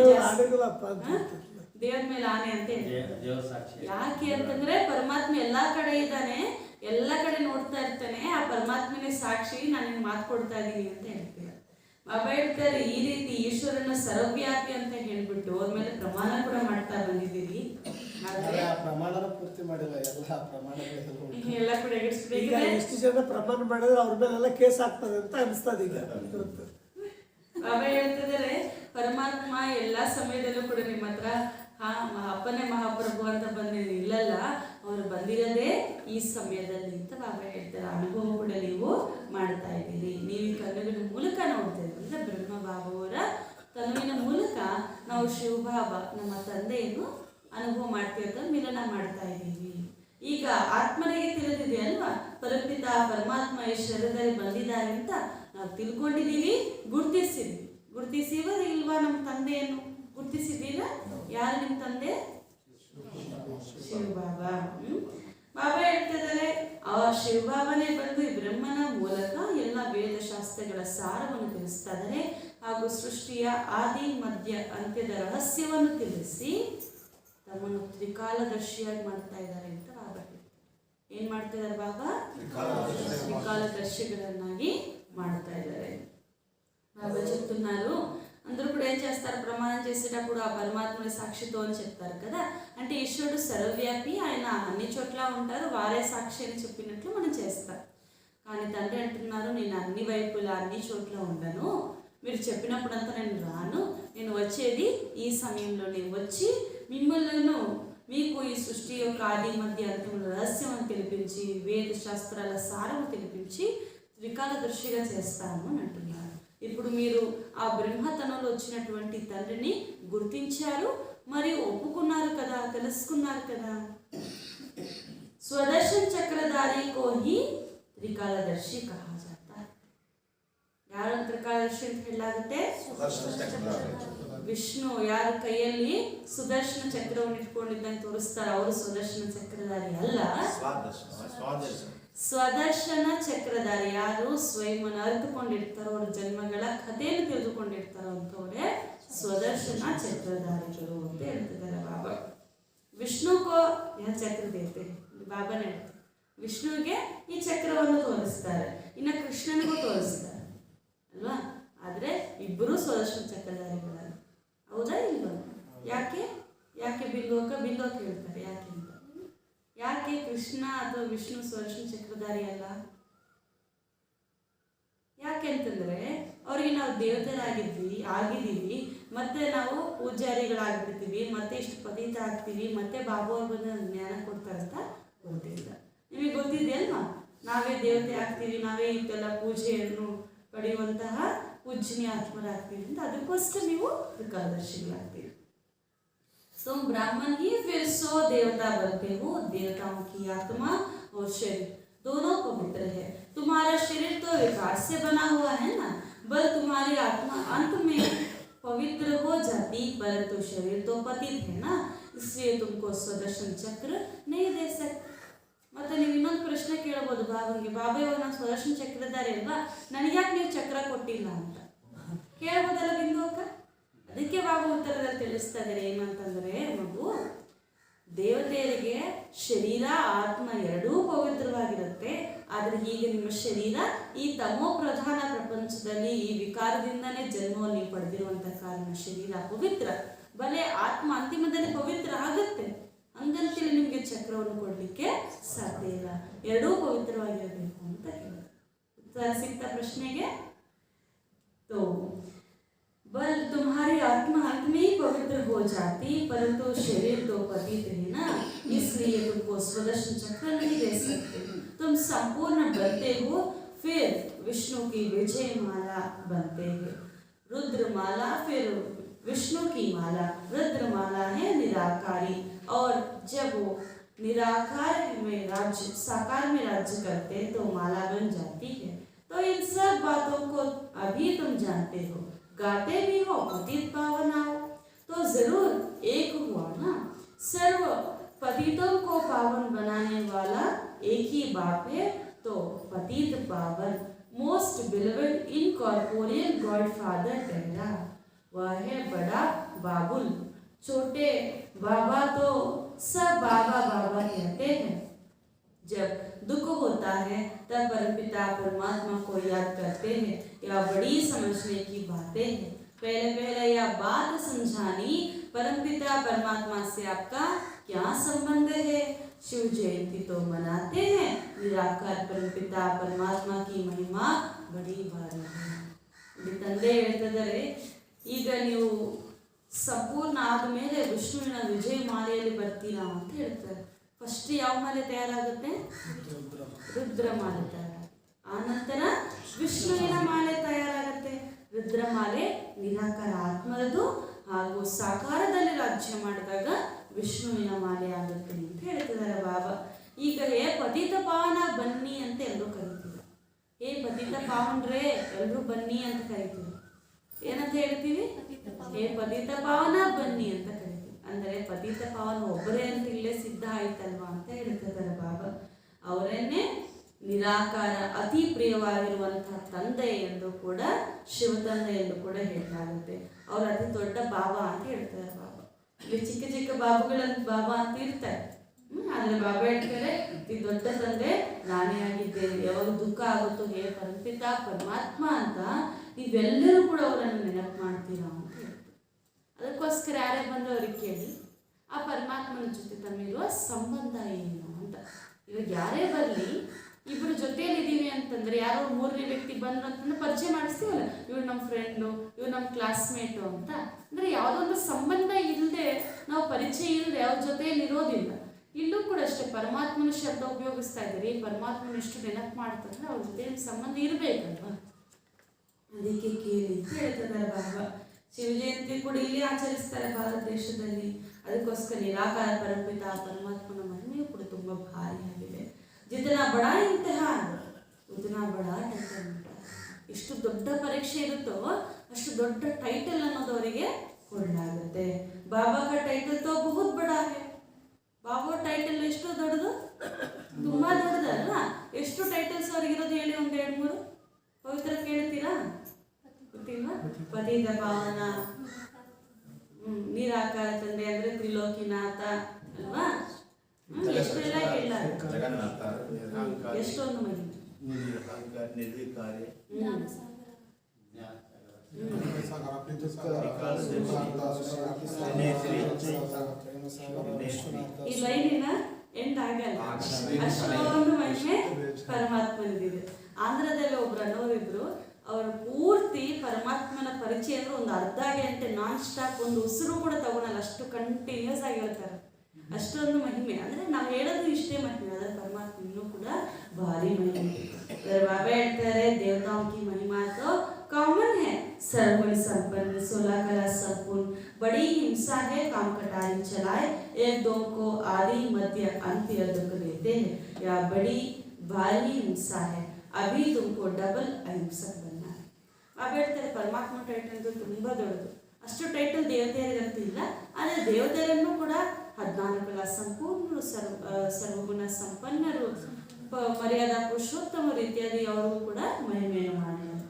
ದೇವ್ರ ಮೇಲೆ ಆನೆ ಅಂತ ಹೇಳ್ತೀವಿ. ಯಾಕೆ ಅಂತಂದ್ರೆ ಪರಮಾತ್ಮ ಎಲ್ಲಾ ಕಡೆ ಇದ್ದಾನೆ, ಎಲ್ಲ ಕಡೆ ನೋಡ್ತಾ ಇರ್ತಾನೆ. ಆ ಪರಮಾತ್ಮನೇ ಸಾಕ್ಷಿ, ನಾನು ಮಾತು ಕೊಡ್ತಾ ಇದ್ದೀನಿ ಅಂತ ಹೇಳ್ತೀವಿ. ಬಾಬಾ ಹೇಳ್ತಾರೆ, ಈ ರೀತಿ ಈಶ್ವರನ ಸರ್ವವ್ಯಾಪಿ ಅಂತ ಹೇಳ್ಬಿಟ್ಟು ಅವ್ರ ಮೇಲೆ ಪ್ರಮಾಣ ಕೂಡ ಮಾಡ್ತಾ ಬಂದಿದ್ದೀರಿ. ಪ್ರಮಾಣನ ಪೂರ್ತಿ ಮಾಡಿಲ್ಲ, ಎಲ್ಲ ಕೂಡ ಎಷ್ಟು ಜನ ಪ್ರಮಾಣ ಮಾಡಿದ್ರೆ ಅವ್ರ ಮೇಲೆಲ್ಲ ಕೇಸ್ ಆಗ್ತದೆ ಅಂತ ಅನಿಸ್ತದೆ ಈಗ. ಬಾಬಾ ಹೇಳ್ತಿದ್ದಾರೆ, ಪರಮಾತ್ಮ ಎಲ್ಲಾ ಸಮಯದಲ್ಲೂ ಕೂಡ ನಿಮ್ಮ ಹತ್ರ ಅಪ್ಪನೇ ಮಹಾಪ್ರಭು ಅಂತ ಬಂದಿದ್ದೀರಿ. ಇಲ್ಲಲ್ಲ, ಅವರು ಬಂದಿರೋದೇ ಈ ಸಮಯದಲ್ಲಿ ಅಂತ ಬಾಬಾ ಹೇಳ್ತಾರೆ. ಅನುಭವ ಕೂಡ ನೀವು ಮಾಡ್ತಾ ಇದ್ದೀರಿ. ನೀವು ಕಣ್ಣುಗಳ ಮೂಲಕ ನೋಡ್ತಾ ಇದ್ದೀರಿ. ಅಂದ್ರೆ ಬ್ರಹ್ಮ ಬಾಬಾವರ ಬಾಬಾ ನಮ್ಮ ತಂದೆಯನ್ನು ಅನುಭವ ಮಾಡ್ತಿರ್ತಾರೆ, ಮಿಲನ ಮಾಡ್ತಾ ಇದ್ದೀವಿ. ಈಗ ಆತ್ಮನಿಗೆ ತಿಳಿದಿದೆ ಅಲ್ವಾ, ಪರಪಿತ ಪರಮಾತ್ಮ ಈ ಶರೀರದಲ್ಲಿ ಬಂದಿದ್ದಾರೆ ಅಂತ ನಾವು ತಿಳ್ಕೊಂಡಿದ್ದೀವಿ, ಗುರ್ತಿಸಿವ ಇಲ್ವಾ? ನಮ್ಮ ತಂದೆಯನ್ನು ಗುರ್ತಿಸಿದ್ದೀರಾ? ಯಾರು ನಿಮ್ಮ ತಂದೆ? ಶಿವ ಬಾಬಾ. ಬಾಬಾ ಹೇಳ್ತಿದ್ದಾರೆ, ಆ ಶಿವಬಾಬಾನೇ ಬಂದು ಈ ಬ್ರಹ್ಮನ ಮೂಲಕ ಎಲ್ಲ ವೇದಶಾಸ್ತ್ರಗಳ ಸಾರವನ್ನು ತಿಳಿಸ್ತಾ ಇದ್ದಾರೆ, ಹಾಗೂ ಸೃಷ್ಟಿಯ ಆದಿ ಮಧ್ಯ ಅಂತ್ಯದ ರಹಸ್ಯವನ್ನು ತಿಳಿಸಿ ತಮ್ಮನ್ನು ತ್ರಿಕಾಲದರ್ಶಿಯಾಗಿ ಮಾಡ್ತಾ ಇದ್ದಾರೆ ಅಂತ ಬಾಬಾ ಹೇಳ್ತಾರೆ. ಏನ್ ಮಾಡ್ತಾ ಇದ್ದಾರೆ ಬಾಬಾ? ತ್ರಿಕಾಲದರ್ಶಿಗಳನ್ನಾಗಿ ಮಾಡ್ತಾ ఇದ್ದಾರೆ. బాబా చెప్తున్నారు, అందరూ కూడా ఏం చేస్తారు, ప్రమాణం చేసేటప్పుడు ఆ పరమాత్ముడి సాక్షితో అని చెప్తారు కదా. అంటే ఈశ్వరుడు సర్వవ్యాపి, ఆయన అన్ని చోట్ల ఉంటారు, వారే సాక్షి అని చెప్పినట్లు మనం చేస్తాం. కానీ తండ్రి అంటున్నారు, నేను అన్ని వైపులా అన్ని చోట్ల ఉండను, మీరు చెప్పినప్పుడంతా నేను రాను, నేను వచ్చేది ఈ సమయంలోనే వచ్చి మిమ్మల్ని మీకు ఈ సృష్టి యొక్క ఆది మధ్య అంతిమ రహస్యం అని తెలిపించి వేద శాస్త్రాల సారము తెలిపించి త్రికాలదర్శిగా చేస్తాను అని అంటున్నారు. ఇప్పుడు మీరు ఆ బ్రహ్మతనంలో వచ్చినటువంటి తండ్రిని గుర్తించారు మరియు ఒప్పుకున్నారు కదా, తెలుసుకున్నారు కదా. स्वदर्शन चक्रधारी को ही त्रिकालदर्शी कहा जाता है. ಯಾರು ತ್ರಿಕಾಲದರ್ಶಿ ಅಂತ ಹೇಳಲಾಗುತ್ತೆ? ವಿಷ್ಣು ಯಾರ ಕೈಯಲ್ಲಿ ಸುದರ್ಶನ ಚಕ್ರವನ್ನು ಇಟ್ಕೊಂಡಿದ್ದಂಗೆ ತೋರಿಸ್ತಾರೆ, ಅವರು ಸುದರ್ಶನ ಚಕ್ರಧಾರಿ ಅಲ್ಲ, ಸ್ವದರ್ಶನ ಚಕ್ರಧಾರಿ. ಯಾರು ಸ್ವಯಂವನ್ನು ಅರಿತುಕೊಂಡಿರ್ತಾರೋ, ಅವ್ರ ಜನ್ಮಗಳ ಕಥೆಯನ್ನು ತಿಳಿದುಕೊಂಡಿರ್ತಾರೋ ಅಂತವರೇ ಸ್ವದರ್ಶನ ಚಕ್ರಧಾರಿಗಳು ಅಂತ ಹೇಳ್ತಿದ್ದಾರೆ ಬಾಬಾ. ವಿಷ್ಣುಕೋ ಯಾ ಚಕ್ರ ದೇತೆ, ಬಾಬಾನೇ ಹೇಳ್ತಾರೆ, ವಿಷ್ಣುವಿಗೆ ಈ ಚಕ್ರವನ್ನು ತೋರಿಸ್ತಾರೆ, ಇನ್ನು ಕೃಷ್ಣನಿಗೂ ತೋರಿಸ್ತಾರೆ ಅಲ್ವಾ. ಆದರೆ ಇಬ್ಬರು ಸ್ವದರ್ಶನ ಚಕ್ರಧಾರಿಗಳಲ್ಲ, ಹೌದಾ ಇಲ್ವಾ? ಯಾಕೆ ಯಾಕೆ ಬಿಲ್ಲೋಕ ಹೇಳ್ತಾರೆ, ಯಾಕೆ ಅಂತ? ಯಾಕೆ ಕೃಷ್ಣ ಅಥವಾ ವಿಷ್ಣು ಸ್ವದರ್ಶನ ಚಕ್ರಧಾರಿ ಅಲ್ಲ? ಯಾಕೆ ಅಂತಂದ್ರೆ ಅವ್ರಿಗೆ ನಾವು ಆಗಿದ್ದೀವಿ, ಮತ್ತೆ ನಾವು ಪೂಜಾರಿಗಳಾಗ್ಬಿಡ್ತೀವಿ, ಮತ್ತೆ ಇಷ್ಟು ಪತಿತ ಆಗ್ತೀವಿ, ಮತ್ತೆ ಬಾಬಾ ಅವ್ರು ಬಂದು ಜ್ಞಾನ ಕೊಡ್ತಾರಂತ ಗೊತ್ತಿಲ್ಲ. ನಿಮಗೆ ಗೊತ್ತಿದೆ ಅಲ್ವಾ, ನಾವೇ ದೇವತೆ ಆಗ್ತೀವಿ, ನಾವೇ ಇಷ್ಟೆಲ್ಲ ಪೂಜೆಯನ್ನು ಪಡೆಯುವಂತಹ ಪೂಜ್ಯನೀಯ ಆತ್ಮರಾಗ್ತೀವಿ ಅಂತ, ಅದಕ್ಕೋಸ್ಕರ ನೀವು ತ್ರಿಕಾಲದರ್ಶಿಗಳಾಗ್ತೀವಿ. तो ब्राह्मण ही फिर 100 देवता बनते हो, देवताओं की आत्मा और शरीर दोनों पवित्र है. तुम्हारा शरीर तो विकार से बना हुआ है ना, बल तुम्हारी आत्मा अंत में पवित्र हो जाती, परंतु शरीर तो पतित है ना, इसलिए तुमको स्वदर्शन चक्र नहीं दे सकते. ಮತ್ತೆ ನೀವು ಇನ್ನೊಂದು ಪ್ರಶ್ನೆ ಕೇಳಬಹುದು ಬಾಬಂಗೆ, ಬಾಬಾ ಇವಾಗ ನಾನು ಸ್ವದರ್ಶನ ಚಕ್ರಧಾರಿ ಅಲ್ವಾ, ನನಗ್ಯಾಕೆ ನೀವು ಚಕ್ರ ಕೊಟ್ಟಿಲ್ಲ ಅಂತ ಕೇಳಬಹುದಲ್ಲ ಬಿಂದು ಅಕ್ಕ? ಅದಕ್ಕೆ ಬಾಬಾ ಉತ್ತರದಲ್ಲಿ ತಿಳಿಸ್ತಾ ಇದ್ದಾರೆ ಏನಂತಂದ್ರೆ, ಮಗು, ದೇವತೆಯರಿಗೆ ಶರೀರ ಆತ್ಮ ಎರಡೂ ಪವಿತ್ರವಾಗಿರುತ್ತೆ, ಆದರೆ ಈಗ ನಿಮ್ಮ ಶರೀರ ಈ ತಮೋ ಪ್ರಧಾನ ಪ್ರಪಂಚದಲ್ಲಿ ಈ ವಿಕಾರದಿಂದನೇ ಜನ್ಮವನ್ನು ಪಡೆದಿರುವಂತ ಕಾರಣ ಶರೀರ ಪವಿತ್ರ, ಬಲೆ ಆತ್ಮ ಅಂತಿಮದಲ್ಲಿ ಪವಿತ್ರ ಆಗುತ್ತೆ, ಹಂಗಂತೇಳಿ ನಿಮಗೆ ಚಕ್ರವನ್ನು ಕೊಡ್ಲಿಕ್ಕೆ ಸಾಧ್ಯ ಇಲ್ಲ, ಎರಡೂ ಪವಿತ್ರವಾಗಿರಬೇಕು ಅಂತ ಹೇಳಿದ್ರು. ಉತ್ತರ ಸಿಕ್ತ ಪ್ರಶ್ನೆಗೆ? तो बल तुम्हारी आत्मा अंत में ही पवित्र हो जाती, परंतु शरीर तो पतित है ना, इसलिए तुमको स्वदर्शन चक्र नहीं दे सकते. तुम संपूर्ण बनते हो, फिर विष्णु की विजय माला बनते हैं, रुद्र माला, फिर विष्णु की माला. रुद्र माला है निराकारी, और जब वो निराकार में राज्य साकार में राज्य करते तो माला बन जाती है. तो इन सब बातों को अभी तुम जानते हो, गाते भी हो, पतित पावन आओ, तो जरूर एक हुआ ना. सर्व पतितों को पावन बनाने वाला एक ही बाप है, तो पतित पावन most beloved incorporeal God father ठहरा, वह है बड़ा बाबुल. छोटे बाबा तो सब बाबा बाबा कहते हैं. जब दुख होता है तब परमपिता परमात्मा को याद करते हैं, यह बड़ी समझने की बातें हैं. पहले यह बात समझानी, परमपिता परमात्मा से आपका क्या संबंध है? शिव जयंती तो मनाते हैं, निराकार परमपिता परमात्मा की महिमा बड़ी भारी है. ಇಲ್ಲಿ ತಂದೆ ಹೇಳ್ತಿದ್ದಾರೆ, ಈಗ ನೀವು ಸಂಪೂರ್ಣ ಆದಮೇಲೆ ವಿಷ್ಣುವಿನ ವಿಜಯ ಮಾಲೆಯಲ್ಲಿ ಬರ್ತೀರಾ ಅಂತ ಹೇಳ್ತಾರೆ. ಫಸ್ಟ್ ಯಾವ ಮಾಲೆ ತಯಾರಾಗುತ್ತೆ? ರುದ್ರ ಮಾಲೆ ತಯಾರಾಗುತ್ತೆ. ಆನಂತರ ವಿಷ್ಣುವಿನ ಮಾಲೆ ತಯಾರಾಗುತ್ತೆ. ರುದ್ರ ಮಾಲೆ ನಿರಾಕಾರ ಆತ್ಮರದು, ಹಾಗೂ ಸಾಕಾರದಲ್ಲಿ ರಾಜ್ಯ ಮಾಡಿದಾಗ ವಿಷ್ಣುವಿನ ಮಾಲೆ ಆಗುತ್ತೆ ಅಂತ ಹೇಳ್ತಿದ್ದಾರೆ ಬಾಬಾ. ಈಗ ಹೇ ಪತಿತ ಪಾವನ ಬನ್ನಿ ಅಂತ ಎಲ್ಲರೂ ಕರಿತೀವಿ. ಹೇ ಪತಿತ ಪಾವನ್ರೇ ಎಲ್ಲರೂ ಬನ್ನಿ ಅಂತ ಕರಿತೀವಿ. ಏನಂತ ಹೇಳ್ತೀವಿ? ಹೇ ಪತಿತ ಪಾವನ ಬನ್ನಿ ಅಂತ ಕರಿತೀವಿ. ಅಂದರೆ ಪತಿತ ಪಾವನ ಒಬ್ಬರೇ ಅಂತ ಇಲ್ಲೇ ಸಿದ್ಧ ಆಯ್ತಲ್ವಾ ಅಂತ ಹೇಳ್ತಿದ್ದಾರೆ ಬಾಬಾ. ಅವರನ್ನೇ ನಿರಾಕಾರ ಅತಿ ಪ್ರಿಯವಾಗಿರುವಂತಹ ತಂದೆ ಎಂದು ಕೂಡ ಶಿವ ತಂದೆ ಎಂದು ಕೂಡ ಹೇಳಲಾಗುತ್ತೆ. ಅವರು ಅತಿ ದೊಡ್ಡ ಬಾಬಾ ಅಂತ ಹೇಳ್ತಾರೆ ಬಾಬಾ. ಇಲ್ಲಿ ಚಿಕ್ಕ ಚಿಕ್ಕ ಬಾಬುಗಳನ್ನು ಬಾಬಾ ಅಂತ ಇರ್ತಾರೆ. ಆದ್ರೆ ಬಾಬಾ ಹೇಳ್ತಾರೆ ಅತಿ ದೊಡ್ಡ ತಂದೆ ನಾನೇ ಆಗಿದ್ದೇನೆ. ಯಾವಾಗ ದುಃಖ ಆಗುತ್ತೋ ಹೇ ಪರಮಪಿತ ಪರಮಾತ್ಮ ಅಂತ ನೀವೆಲ್ಲರೂ ಕೂಡ ಅವರನ್ನು ನೆನಪು ಮಾಡ್ತೀರಾ ಅಂತ ಹೇಳ್ತಾರೆ. ಅದಕ್ಕೋಸ್ಕರ ಯಾರೇ ಬಂದು ಅವ್ರಿಗೆ ಕೇಳಿ ಆ ಪರಮಾತ್ಮನ ಜೊತೆ ತಮ್ಮಿರುವ ಸಂಬಂಧ ಏನು ಅಂತ. ಇವಾಗ ಯಾರೇ ಬರಲಿ, ಇಬ್ಬರು ಜೊತೆಯಲ್ಲಿದ್ದೀವಿ ಅಂತಂದ್ರೆ ಯಾರೋ ಮೂರನೇ ವ್ಯಕ್ತಿ ಬಂದ್ರು ಅಂತಂದ್ರೆ ಪರಿಚಯ ಮಾಡಿಸ್ತೀವಲ್ಲ, ಇವ್ರು ನಮ್ಮ ಫ್ರೆಂಡು, ಇವ್ರು ನಮ್ಮ ಕ್ಲಾಸ್ಮೇಟು ಅಂತ. ಅಂದ್ರೆ ಯಾವುದೊಂದು ಸಂಬಂಧ ಇಲ್ಲದೆ, ನಾವು ಪರಿಚಯ ಇಲ್ಲದೆ ಅವ್ರ ಜೊತೆಯಲ್ಲಿ ಇರೋದಿಲ್ಲ. ಇಲ್ಲೂ ಕೂಡ ಅಷ್ಟೇ ಪರಮಾತ್ಮನ ಶಬ್ದ ಉಪಯೋಗಿಸ್ತಾ ಇದ್ದೀರಿ, ಪರಮಾತ್ಮನ ಎಷ್ಟು ನೆನಪು ಮಾಡ್ತಂದ್ರೆ ಅವ್ರ ಜೊತೆ ಸಂಬಂಧ ಇರಬೇಕಲ್ವಾ. ಅದಕ್ಕೆ ಕೇಳಿ ಅಂತ ಹೇಳ್ತಿದ್ದಾರೆ ಬಾಬಾ. ಶಿವ ಜಯಂತಿ ಕೂಡ ಇಲ್ಲಿ ಆಚರಿಸ್ತಾರೆ ಭಾರತ ದೇಶದಲ್ಲಿ. ಅದಕ್ಕೋಸ್ಕರ ನಿರಾಕಾರ ಪರಮಪಿತ ಪರಮಾತ್ಮನ ಮಹಿಮೆಯೂ ಕೂಡ ತುಂಬಾ ಭಾರಿಯಾಗಿದೆ. ಜಿತನಾ ಬಡ ಇಂತಹ ಉತನಾ ಬಡ ಟೈಟಲ್ ಉಂಟ. ಎಷ್ಟು ದೊಡ್ಡ ಪರೀಕ್ಷೆ ಇರುತ್ತೋ ಅಷ್ಟು ದೊಡ್ಡ ಟೈಟಲ್ ಅನ್ನೋದು ಅವರಿಗೆ ಕೊಡಲಾಗುತ್ತೆ. ಬಾಬಾ का टाइटल तो बहुत बड़ा है. ಬಾಬಾ ಟೈಟಲ್ ಎಷ್ಟು ದೊಡ್ಡದು, ತುಂಬಾ ದೊಡ್ಡದಲ್ಲ. ಎಷ್ಟು ಟೈಟಲ್ಸ್ ಅವ್ರಿಗಿರೋದು ಹೇಳಿ, ಒಂದು 2-3 ಪವಿತ್ರ ಕೇಳ್ತೀರಾ? ಗೊತ್ತಿಲ್ವಾ? ಪತಿತ ಪಾವನ, ನಿರಾಕಾರ ತಂದೆ ಅಂದ್ರೆ ತ್ರಿಲೋಕಿನಾಥ ಅಲ್ವಾ? ಎಷ್ಟೆಲ್ಲ ಹೇಳಲಾರ, ಎಷ್ಟೊಂದು ಮಹಿಮೆ. ಈ ಲೈನಿನ ಎಂಡ್ ಆಗಲ್ಲ, ಅಷ್ಟೊಂದು ಮಹಿಮೆ ಪರಮಾತ್ಮನಿದೆ. ಆಂಧ್ರದಲ್ಲಿ ಒಬ್ರು ಅನ್ನೋರಿದ್ರು, ಅವರು ಪೂರ್ತಿ ಪರಮಾತ್ಮನ ಪರಿಚಯ ಅಂದ್ರೆ ಒಂದು ಅರ್ಧ ಗಂಟೆ ನಾನ್ ಸ್ಟಾಪ್, ಒಂದು ಉಸಿರು ಕೂಡ ತಗೊಳಲ್ಲ, ಅಷ್ಟು ಕಂಟಿನ್ಯೂಸ್ ಆಗಿ ಹೇಳ್ತಾರೆ. ಅಷ್ಟೊಂದು ಮಹಿಮೆ. ಅಂದ್ರೆ ನಾವು ಹೇಳೋದು ಇಷ್ಟೇ ಮಹಿಮೆ, ಅದರ ಪರಮಾತ್ಮ ಇನ್ನೂ ಕೂಡ ಭಾರಿ ಮಹಿಮೆ. ಬಾಬಾ ಹೇಳ್ತಾರೆ ದೇವತಾओं की महिमा तो कॉमन है, सर्वगुण संपन्न 16 कला संपूर्ण, बड़ी हिंसा है काम कटारी चलाए, एक दो को आदि मध्य अंत दुख देते हैं, या बड़ी भारी हिंसा है, अभी तुमको डबल अहिंसक बनना है. ಬಾಬಾ ಹೇಳ್ತಾರೆ ಪರಮಾತ್ಮ ಟೈಟಲ್ ತುಂಬಾ ದೊಡ್ಡದು. ಅಷ್ಟು ಟೈಟಲ್ ದೇವತೆಯರಿಗಂತಿಲ್ಲ. ಆದರೆ ದೇವತೆಯರನ್ನು ಕೂಡ 14 ಕಲಾ ಸಂಪೂರ್ಣರು, ಸರ್ವಗುಣ ಸಂಪನ್ನರು, ಮರ್ಯಾದಾ ಪುರುಷೋತ್ತಮರು ಇತ್ಯಾದಿ ಅವರು ಕೂಡ ಮಹಿಮೆಯನ್ನು ಮಾಡಿದ್ದಾರೆ.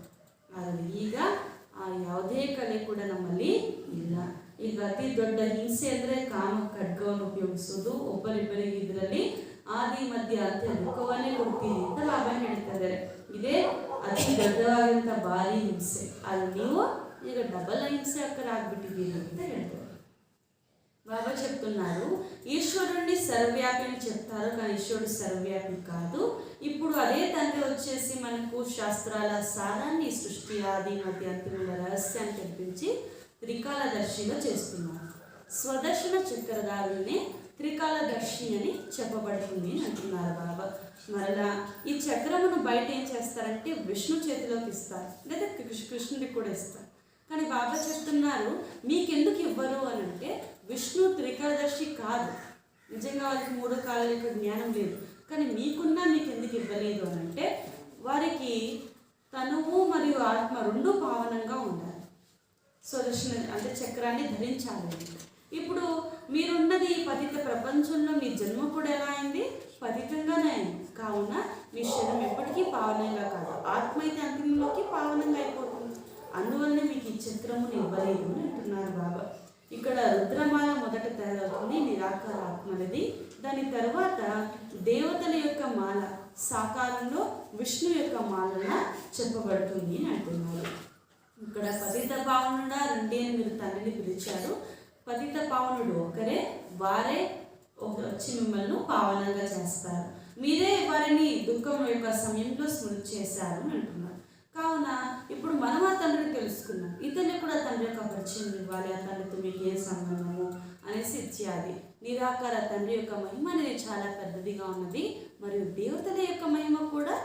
ಆದರೆ ಈಗ ಆ ಯಾವುದೇ ಕಲೆ ಕೂಡ ನಮ್ಮಲ್ಲಿ ಇಲ್ಲ. ಈಗ ಅತಿ ದೊಡ್ಡ ಹಿಂಸೆ ಅಂದ್ರೆ ಕಾಮ ಖಡ್ಗವನ್ನು ಉಪಯೋಗಿಸೋದು, ಒಬ್ಬರಿಬ್ಬರಿಗೆ ಇದರಲ್ಲಿ ಆದಿ ಮಧ್ಯ ಅಂತ ದುಃಖವನ್ನೇ ಕೊಡ್ತೀರಿ ಅಂತ ಬಾಬಾ ಹೇಳ್ತಾ ಇದ್ದಾರೆ. ಇದೇ ಅತಿ ದೊಡ್ಡವಾಗಿರುವಂತ ಭಾರಿ ಹಿಂಸೆ. ಅದು ನೀವು ಈಗ ಡಬಲ್ అహింసకరాಗ್ಬಿಟ್ಟಿದ್ದೀರಿ ಅಂತ ಹೇಳ್ತಾರೆ. బాబా చెప్తున్నారు ఈశ్వరుణ్ణి సర్వవ్యాపి అని చెప్తారు, కానీ ఈశ్వరుడు సర్వవ్యాపి కాదు. ఇప్పుడు అదే తండ్రి వచ్చేసి మనకు శాస్త్రాల సారాన్ని, సృష్టి ఆది మధ్య అంతిమ రహస్యాన్ని తెప్పించి త్రికాలదర్శిగా చేస్తున్నారు. స్వదర్శన చక్రధారుల్ని త్రికాలదర్శి అని చెప్పబడుతుంది అంటున్నారు బాబా. మరలా ఈ చక్రమును బయట ఏం చేస్తారంటే విష్ణు చేతిలోకి ఇస్తారు, లేదా కృష్ణుడికి కూడా ఇస్తారు. కానీ బాబా చెప్తున్నారు మీకెందుకు ఇవ్వరు అని అంటే, విష్ణు త్రికాలదర్శి కాదు, నిజంగా వాళ్ళకి 3 కాలాల యొక్క జ్ఞానం లేదు. కానీ మీకున్నా మీకు ఎందుకు ఇవ్వలేదు అని అంటే, వారికి తనువు మరియు ఆత్మ రెండు పావనంగా ఉండాలి. స్వదర్శన అంటే చక్రాన్ని ధరించాలి. ఇప్పుడు మీరున్నది పతిత ప్రపంచంలో, మీ జన్మ కూడా ఎలా అయింది? పతితంగానే అయింది. కావున మీ శరీరం ఎప్పటికీ పావనంగా కాదు, ఆత్మ అయితే అంతిమంలోకి పావనంగా అయిపోతుంది. అందువల్లనే మీకు ఈ చక్రమును ఇవ్వలేదు అని అంటున్నారు బాబా. ఇక్కడ రుద్రమాల మొదట తయారవుతుంది, నిరాకార ఆత్మలది. దాని తర్వాత దేవతల యొక్క మాల సాకారంలో విష్ణు యొక్క మాలగా చెప్పబడుతుంది అని అంటున్నారు. ఇక్కడ పతిత పావనుడా రండి అని మీరు తండ్రిని పిలిచారు. పతిత పావనుడు ఒకరే, వారే వచ్చి మిమ్మల్ని పావనంగా చేస్తారు. మీరే వారిని దుఃఖం యొక్క సమయంలో స్మృతి చేశారు అని అంటున్నారు. కావున ఇప్పుడు మనం ఆ తండ్రిని తెలుసుకున్నాం, ఇతన్ని కూడా తండ్రి యొక్క పరిచయం ఇవ్వాలి, ఆ తండ్రితో మీకు ఏ సంబంధము అనేసి ఇచ్చేది. నిరాకార తండ్రి యొక్క మహిమ అనేది చాలా పెద్దదిగా ఉన్నది, మరియు దేవతల యొక్క మహిమ కూడా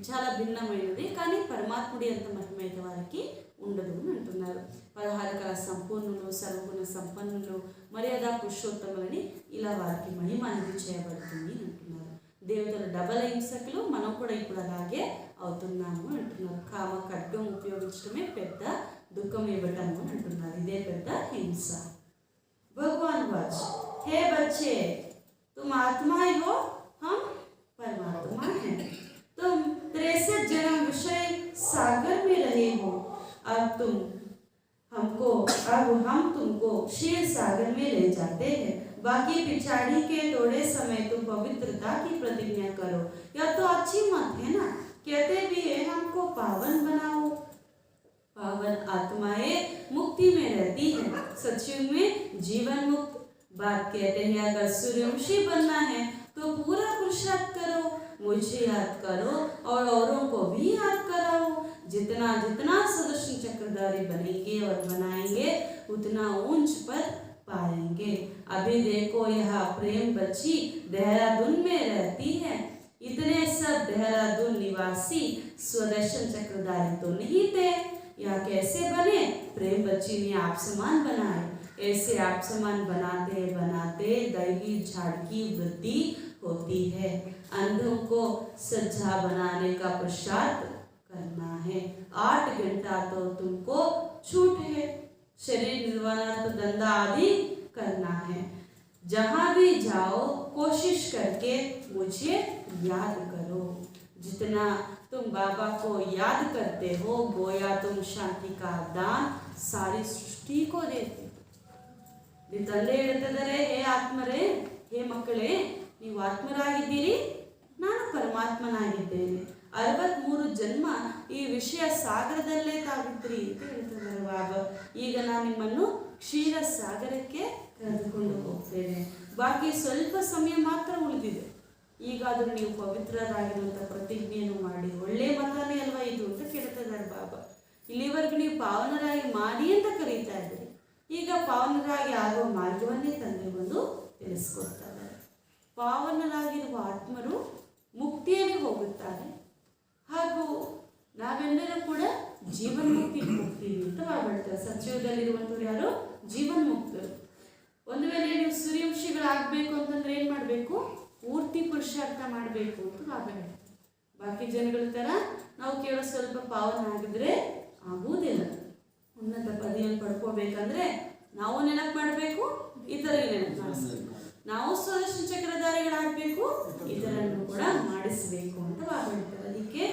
చాలా భిన్నమైనది, కానీ పరమాత్ముడి అంత మహిమ అయితే వారికి ఉండదు అని అంటున్నారు. 16 కళ సంపూర్ణులు, సర్వగుణ సంపన్నులు, మర్యాద పురుషోత్తములని ఇలా వారికి మహిమ అనేది చేయబడుతుంది అంటున్నారు. దేవతలు డబల్ హింసకులు, మనం కూడా ఇప్పుడు అలాగే అవుతున్నాము అంటున్నారు. కామ ఖడ్గం ఉపయోగించడమే పెద్ద దుఃఖం ఇవ్వటము అని అంటున్నారు. ఇదే పెద్ద హింస. भगवान वाच, हे बच्चे तुम आत्मा ही हो, हम परमात्मा हैं। तुम 63 जन्म विषय सागर में रहे हो, अब हम तुमको क्षीर सागर में ले जाते हैं। बाकी पिछाड़ी के थोड़े समय तुम पवित्रता की प्रतिज्ञा करो। यह तो अच्छी मत है ना, कहते भी है हमको पावन बनाओ। पावन आत्माएं मुक्ति में रहती है, सचयुग में जीवन मुक्त। बात कहते हैं अगर सूर्यवंशी बनना है तो पूरा पुरुषार्थ करो, मुझे याद करो और औरों को भी याद कराओ। जितना जितना सुदर्शन चक्रधारी बनेंगे और बनाएंगे उतना ऊंच पर पाएंगे। अभी देखो यह प्रेम बच्ची देहरादून में रहती है। इतने सब देहरादून निवासी सुदर्शन चक्रधारी तो नहीं थे, या कैसे बने? प्रेम बच्ची ने आप समान बनाए। ऐसे आप समान बनाते बनाते दैवी झाड़ की वृद्धि होती है। अंधों को सज्जा बनाने का पुरुषार्थ करना है। 8 घंटा तो तुमको छूट है, शरीर निर्वाणार्थ धंधा आदि करना है। जहाँ भी जाओ कोशिश करके मुझे याद करो। जितना तुम बाबा को याद करते हो गोया तुम शांति का दान सारी सृष्टि को देते। ತಂದೆ ಹೇಳ್ತಿದ್ದಾರೆ, ಹೇ ಆತ್ಮರೇ, ಹೇ ಮಕ್ಕಳೇ, ನೀವು ಆತ್ಮರಾಗಿದ್ದೀರಿ, ನಾನು ಪರಮಾತ್ಮನಾಗಿದ್ದೇನೆ. 63 ಜನ್ಮ ಈ ವಿಷಯ ಸಾಗರದಲ್ಲೇ ತಾಗಿದ್ರಿ ಅಂತ ಹೇಳ್ತಿದ್ದಾರೆ ಬಾಬಾ. ಈಗ ನಾನು ನಿಮ್ಮನ್ನು ಕ್ಷೀರ ಸಾಗರಕ್ಕೆ ಕರೆದುಕೊಂಡು ಹೋಗ್ತೇನೆ. ಬಾಕಿ ಸ್ವಲ್ಪ ಸಮಯ ಮಾತ್ರ ಉಳಿದಿದೆ. ಈಗಾದರೂ ನೀವು ಪವಿತ್ರರಾಗಿರುವಂಥ ಪ್ರತಿಜ್ಞೆಯನ್ನು ಮಾಡಿ, ಒಳ್ಳೆ ಮತನೇ ಅಲ್ವಾ ಇದು ಅಂತ ಕೇಳ್ತಿದ್ದಾರೆ ಬಾಬಾ. ಇಲ್ಲಿವರೆಗೂ ನೀವು ಪಾವನರಾಗಿ ಮಾಡಿ ಅಂತ ಕರೀತಾ ಇದ್ದೀರಿ, ಈಗ ಪಾವನರಾಗಿ ಆಗುವ ಮಾರ್ಗವನ್ನೇ ತಂದೆ ಬಂದು ತಿಳಿಸ್ಕೊಡ್ತಾರೆ. ಪಾವನರಾಗಿರುವ ಆತ್ಮರು ಮುಕ್ತಿಯಲ್ಲಿ ಹೋಗುತ್ತಾರೆ, ಹಾಗೂ ನಾವೆಲ್ಲರೂ ಕೂಡ ಜೀವನ್ಮುಕ್ತಿಗೆ ಹೋಗ್ತೀವಿ ಅಂತ ಬಾಬಾ ಹೇಳ್ತಾರೆ. ಸತ್ಯದಲ್ಲಿರುವಂಥವ್ರು ಯಾರು? ಜೀವನ್ಮುಕ್ತರು. ಒಂದು ವೇಳೆ ನೀವು ಸೂರ್ಯವಂಶಿಗಳಾಗಬೇಕು ಅಂತಂದ್ರೆ ಏನು ಮಾಡಬೇಕು? ಪೂರ್ತಿ ಪುರುಷಾರ್ಥ ಮಾಡಬೇಕು ಅಂತ ಬಾಬಾ ಹೇಳ್ತಾರೆ. ಬಾಕಿ ಜನಗಳ ಥರ ನಾವು ಕೇವಲ ಸ್ವಲ್ಪ ಪಾವನ ಆಗಿದ್ರೆ ಆಗುವುದಿಲ್ಲ. ಉನ್ನತ ಪದವಿಯನ್ನು ಪಡ್ಕೋಬೇಕಂದ್ರೆ ನಾವು ನೆನಪು ಮಾಡಬೇಕು, ಇತರರಿಗೆ ನೆನಪು ಮಾಡಿಸ್ಬೇಕು. ನಾವು ಸುದರ್ಶನ ಚಕ್ರಧಾರಿಗಳಾಗಬೇಕು, ಇದರನ್ನು ಕೂಡ ಮಾಡಿಸಬೇಕು ಅಂತ ಬಾಬಾ ಹೇಳ್ತಾರೆ. ಅದಕ್ಕೆ